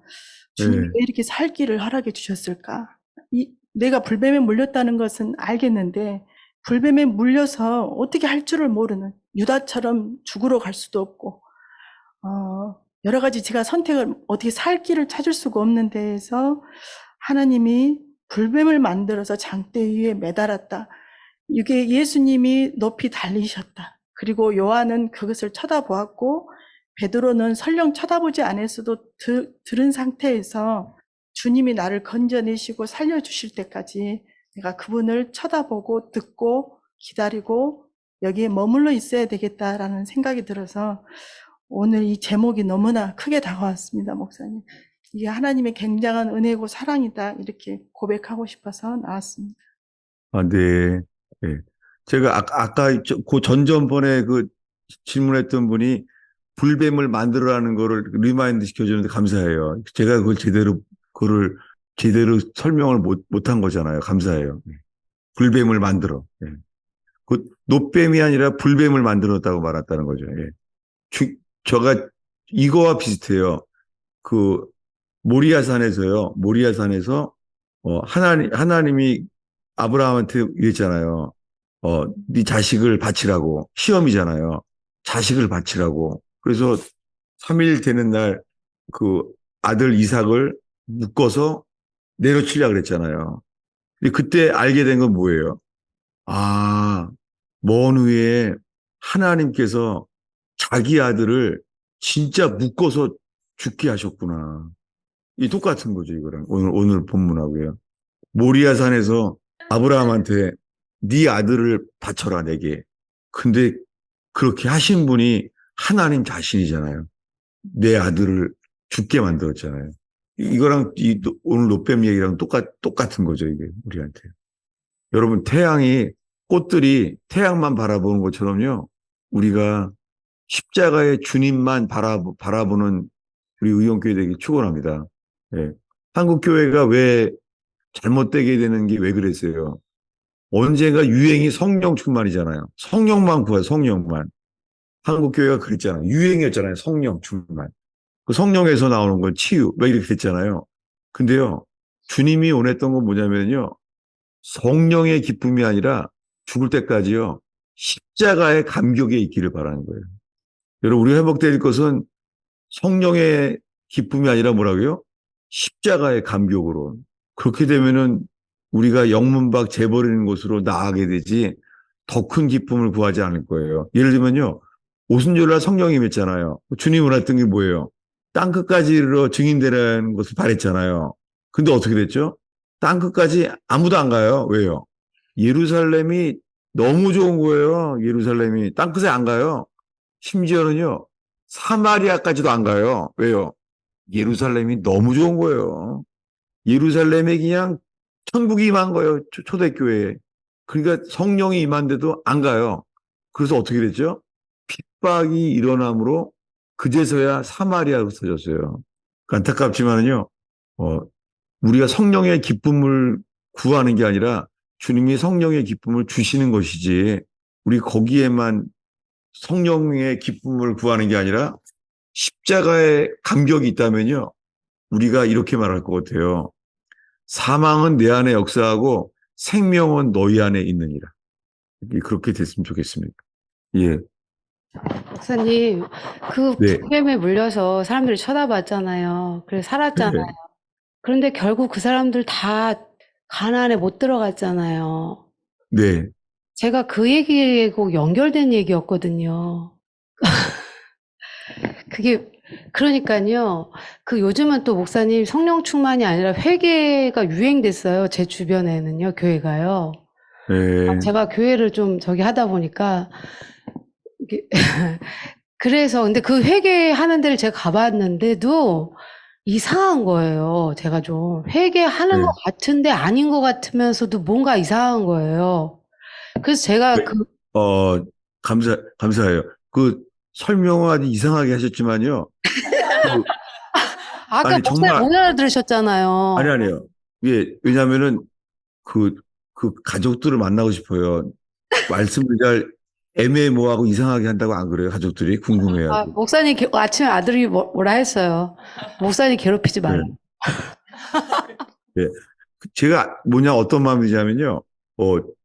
주님이
네.
왜 이렇게 살 길을 허락해 주셨을까? 내가 불뱀에 물렸다는 것은 알겠는데 불뱀에 물려서 어떻게 할 줄을 모르는, 유다처럼 죽으러 갈 수도 없고 여러 가지 제가 선택을 어떻게 살 길을 찾을 수가 없는 데에서 하나님이 불뱀을 만들어서 장대 위에 매달았다. 이게 예수님이 높이 달리셨다. 그리고 요한은 그것을 쳐다보았고 베드로는 설령 쳐다보지 않았어도 들은 상태에서 주님이 나를 건져내시고 살려주실 때까지 내가 그분을 쳐다보고 듣고 기다리고 여기에 머물러 있어야 되겠다라는 생각이 들어서 오늘 이 제목이 너무나 크게 다가왔습니다, 목사님. 이게 하나님의 굉장한 은혜고 사랑이다, 이렇게 고백하고 싶어서 나왔습니다.
아, 네. 네. 제가 아까 그 전전번에 그 질문했던 분이 불뱀을 만들어라는 거를 리마인드 시켜주는데 감사해요. 제가 그거를 제대로 설명을 못한 거잖아요. 감사해요. 네. 불뱀을 만들어. 네. 그 노뱀이 아니라 불뱀을 만들었다고 말했다는 거죠. 예. 저가 이거와 비슷해요. 그 모리아산에서 하나님이 아브라함한테 이랬잖아요. 네 자식을 바치라고. 시험이잖아요. 자식을 바치라고. 그래서 3일 되는 날 그 아들 이삭을 묶어서 내려치려고 그랬잖아요. 근데 그때 알게 된 건 뭐예요? 아, 먼 후에 하나님께서 자기 아들을 진짜 묶어서 죽게 하셨구나. 이 똑같은 거죠, 이거랑. 오늘 본문하고요. 모리아산에서 아브라함한테 네 아들을 바쳐라, 내게. 근데 그렇게 하신 분이 하나님 자신이잖아요. 내 아들을 죽게 만들었잖아요. 이거랑 오늘 노뱀 얘기랑 똑같은 거죠, 이게 우리한테. 여러분, 꽃들이 태양만 바라보는 것처럼요. 우리가 십자가의 주님만 바라보는 우리 의원교회 되기 축원합니다. 예. 한국교회가 왜 잘못되게 되는 게 왜 그랬어요? 언젠가 유행이 성령 충만이잖아요. 성령만 구해요, 성령만. 한국교회가 그랬잖아요. 유행이었잖아요, 성령 충만. 그 성령에서 나오는 건 치유, 왜 이렇게 됐잖아요. 근데요, 주님이 원했던 건 뭐냐면요, 성령의 기쁨이 아니라 죽을 때까지요, 십자가의 감격에 있기를 바라는 거예요. 여러분, 우리가 회복될 것은 성령의 기쁨이 아니라 뭐라고요? 십자가의 감격으로. 그렇게 되면은 우리가 영문박 재버리는 곳으로 나아가게 되지, 더 큰 기쁨을 구하지 않을 거예요. 예를 들면요. 오순절날 성령이 임했잖아요. 주님을 했던 게 뭐예요? 땅끝까지 이르러 증인되라는 것을 바랬잖아요. 근데 어떻게 됐죠? 땅끝까지 아무도 안 가요. 왜요? 예루살렘이 너무 좋은 거예요. 예루살렘이 땅끝에 안 가요. 심지어는요. 사마리아까지도 안 가요. 왜요? 예루살렘이 너무 좋은 거예요. 예루살렘에 그냥 천국이 임한 거예요. 초대교회에. 그러니까 성령이 임한데도 안 가요. 그래서 어떻게 됐죠? 핍박이 일어남으로 그제서야 사마리아로 써졌어요. 안타깝지만은요, 우리가 성령의 기쁨을 구하는 게 아니라 주님이 성령의 기쁨을 주시는 것이지, 우리 거기에만 성령의 기쁨을 구하는 게 아니라 십자가의 감격이 있다면요, 우리가 이렇게 말할 것 같아요. 사망은 내 안에 역사하고 생명은 너희 안에 있느니라. 그렇게 됐으면 좋겠습니다. 예,
목사님, 그
네,
불뱀에 물려서 사람들이 쳐다봤잖아요. 그래서 살았잖아요.
네,
그런데 결국 그 사람들 다 가나안에 못 들어갔잖아요.
네,
제가 그 얘기에 꼭 연결된 얘기였거든요. 그게 그러니까요. 그 요즘은 또 목사님 성령 충만이 아니라 회개가 유행됐어요. 제 주변에는요, 교회가요.
네,
제가 교회를 좀 저기 하다 보니까 이게 그래서 근데 그 회개하는 데를 제가 가봤는데도 이상한 거예요. 제가 좀 회개하는 것
네.
같은데 아닌 것 같으면서도 뭔가 이상한 거예요. 그래서 제가
네. 어, 감사해요. 그 설명은 아주 이상하게 하셨지만요. 그,
아까
아니,
목사님
정말,
못 알아들으셨잖아요.
아니에요. 예, 왜냐면은 그, 그 가족들을 만나고 싶어요. 말씀을 잘 애매모호하고 이상하게 한다고 안 그래요? 가족들이 궁금해하고.
목사님 아침에 아들이 뭐라 했어요. 목사님 괴롭히지
네.
말라.
예. 제가 어떤 마음이냐면요.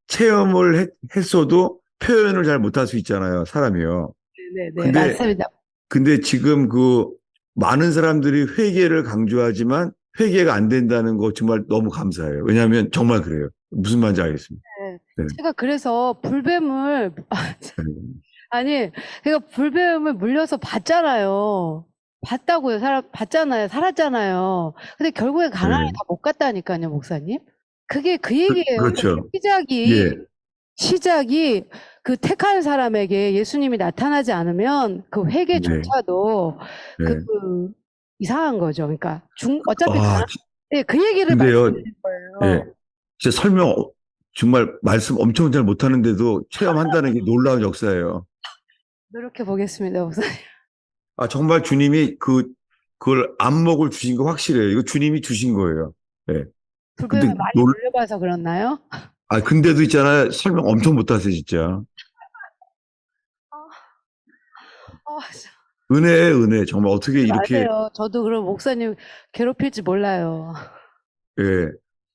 체험을 했어도 표현을 잘 못할 수 있잖아요. 사람이요.
네네,
근데,
맞습니다.
근데 지금 그 많은 사람들이 회개를 강조하지만 회개가 안 된다는 거 정말 너무 감사해요. 왜냐하면 정말 그래요. 무슨 말인지 알겠습니다.
네.
네.
제가 그래서 불뱀을
네.
아니, 그러니까 불뱀을 물려서 봤잖아요. 봤다고요. 봤잖아요. 살았잖아요. 근데 결국에 가나안에
네.
다 못 갔다니까요, 목사님. 그게 그 얘기예요. 그러니까
그렇죠.
시작이
예.
시작이 그 택한 사람에게 예수님이 나타나지 않으면 그
네.
회개조차도 그
네.
이상한 거죠. 그러니까 어차피
아,
예, 그 얘기를
근데요.
말씀드린
예.
거예요.
진짜 정말 말씀 엄청 잘 못하는데도 체험한다는 게 놀라운 역사예요.
노력해 보겠습니다, 목사님.
아, 정말 주님이 그걸 안목을 주신 거 확실해요. 이거 주님이 주신 거예요. 예.
불뱀에
근데
많이 물려봐서 그렇나요?
근데도 있잖아요. 설명 엄청 못하세요, 진짜.
진짜.
은혜예요, 은혜. 정말 어떻게 이렇게,
맞아요. 저도 그럼 목사님 괴롭힐지 몰라요.
예.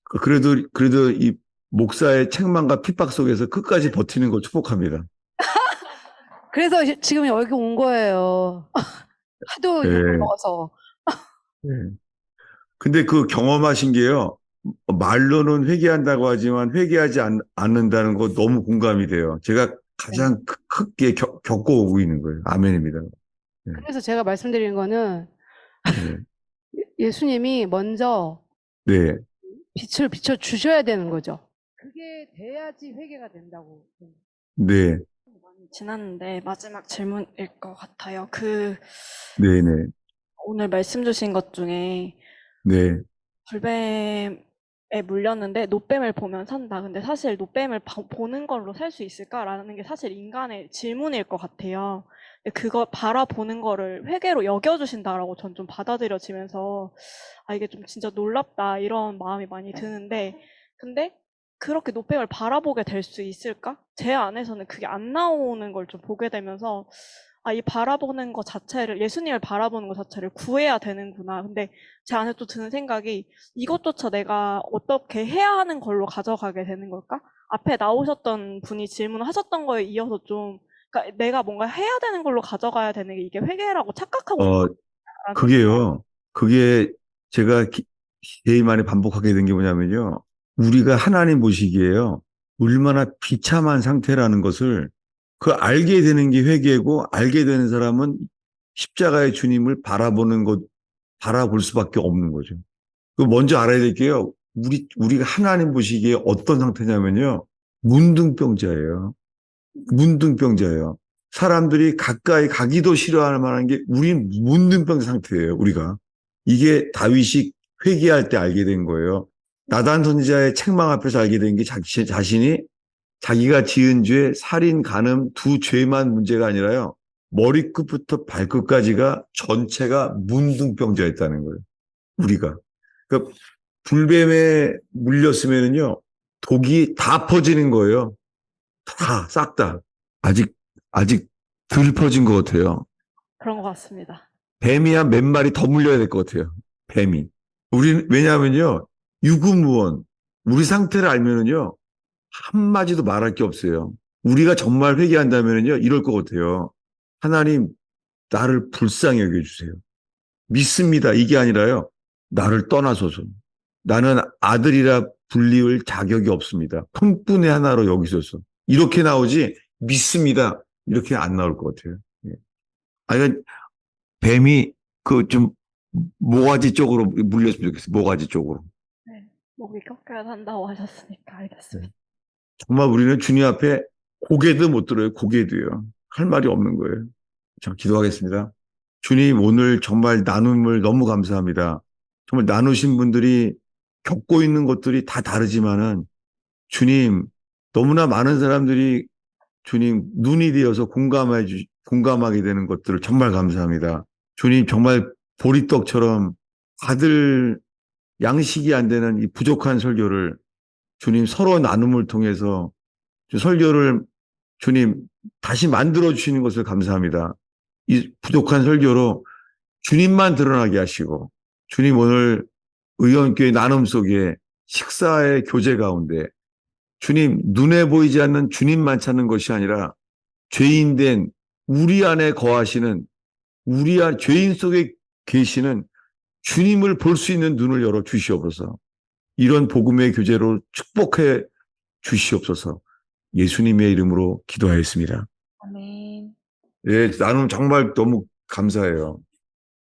그래도 이 목사의 책망과 핍박 속에서 끝까지 버티는 걸 축복합니다.
그래서 지금 여기 온 거예요. 하도 욕을
예.
먹어서.
예. 근데 그 경험하신 게요. 말로는 회개한다고 하지만 회개하지 않는다는 거 너무 공감이 돼요. 제가
네.
가장 크게 겪어오고 있는 거예요. 아멘입니다. 예.
그래서 제가 말씀드린 거는
네.
예수님이 먼저
네.
빛을 비춰 주셔야 되는 거죠. 그게 돼야지 회개가 된다고.
네.
지났는데 마지막 질문일 것 같아요.
네. 네.
오늘 말씀 주신 것 중에
네.
불뱀에 물렸는데 노뱀을 보면 산다. 근데 사실 노뱀을 보는 걸로 살 수 있을까라는 게 사실 인간의 질문일 것 같아요. 근데 그거 바라보는 거를 회개로 여겨주신다라고 전 좀 받아들여지면서 이게 좀 진짜 놀랍다 이런 마음이 많이 드는데 근데 그렇게 노뱀을 바라보게 될 수 있을까? 제 안에서는 그게 안 나오는 걸 좀 보게 되면서 이 바라보는 것 자체를 예수님을 바라보는 것 자체를 구해야 되는구나. 근데 제 안에 또 드는 생각이 이것조차 내가 어떻게 해야 하는 걸로 가져가게 되는 걸까? 앞에 나오셨던 분이 질문하셨던 거에 이어서 좀 그러니까 내가 뭔가 해야 되는 걸로 가져가야 되는 게 이게 회개라고 착각하고 있다는
그게요. 그게 제가 제일 많이 반복하게 된 게 뭐냐면요. 우리가 하나님 보시기에요. 얼마나 비참한 상태라는 것을 그 알게 되는 게 회개고 알게 되는 사람은 십자가의 주님을 바라볼 수밖에 없는 거죠. 그 먼저 알아야 될 게요. 우리가 하나님 보시기에 어떤 상태냐면요. 문둥병자예요. 문둥병자예요. 사람들이 가까이 가기도 싫어할 만한 게 우린 문둥병 상태예요. 우리가. 이게 다윗이 회개할 때 알게 된 거예요. 나단 선지자의 책망 앞에서 알게 된 게 자신이 자기가 지은 죄, 살인, 간음 두 죄만 문제가 아니라요. 머리끝부터 발끝까지가 전체가 문둥병자였다는 거예요. 우리가. 그러니까 불뱀에 물렸으면은요, 독이 다 퍼지는 거예요. 싹 다. 아직 덜 퍼진 것 같아요.
그런 것 같습니다.
뱀이 한 몇 마리 더 물려야 될 것 같아요. 뱀이. 왜냐하면요, 유구무원. 우리 상태를 알면은요, 한마디도 말할 게 없어요. 우리가 정말 회개한다면은요, 이럴 것 같아요. 하나님, 나를 불쌍히 여겨주세요. 믿습니다. 이게 아니라요, 나를 떠나소서. 나는 아들이라 불리울 자격이 없습니다. 품꾼의 하나로 여기소서. 이렇게 나오지, 믿습니다. 이렇게 안 나올 것 같아요. 예. 아니, 뱀이 좀 모가지 쪽으로 물렸으면 좋겠어요. 모가지 쪽으로.
네. 목이 꺾여야 한다고 하셨으니까 알겠습니다.
정말 우리는 주님 앞에 고개도 못 들어요. 고개도요. 할 말이 없는 거예요. 자, 기도하겠습니다. 주님, 오늘 정말 나눔을 너무 감사합니다. 정말 나누신 분들이 겪고 있는 것들이 다 다르지만은 주님, 너무나 많은 사람들이 주님 눈이 되어서 공감하게 되는 것들을 정말 감사합니다. 주님, 정말 보리떡처럼 다들 양식이 안 되는 이 부족한 설교를 주님 서로 나눔을 통해서 설교를 주님 다시 만들어 주시는 것을 감사합니다. 이 부족한 설교로 주님만 드러나게 하시고 주님 오늘 의원교회 나눔 속에 식사의 교제 가운데 주님 눈에 보이지 않는 주님만 찾는 것이 아니라 죄인된 우리 안에 거하시는 죄인 속에 계시는 주님을 볼 수 있는 눈을 열어 주시옵소서. 이런 복음의 교제로 축복해 주시옵소서. 예수님의 이름으로 기도하였습니다.
아멘.
예, 나눔 정말 너무 감사해요.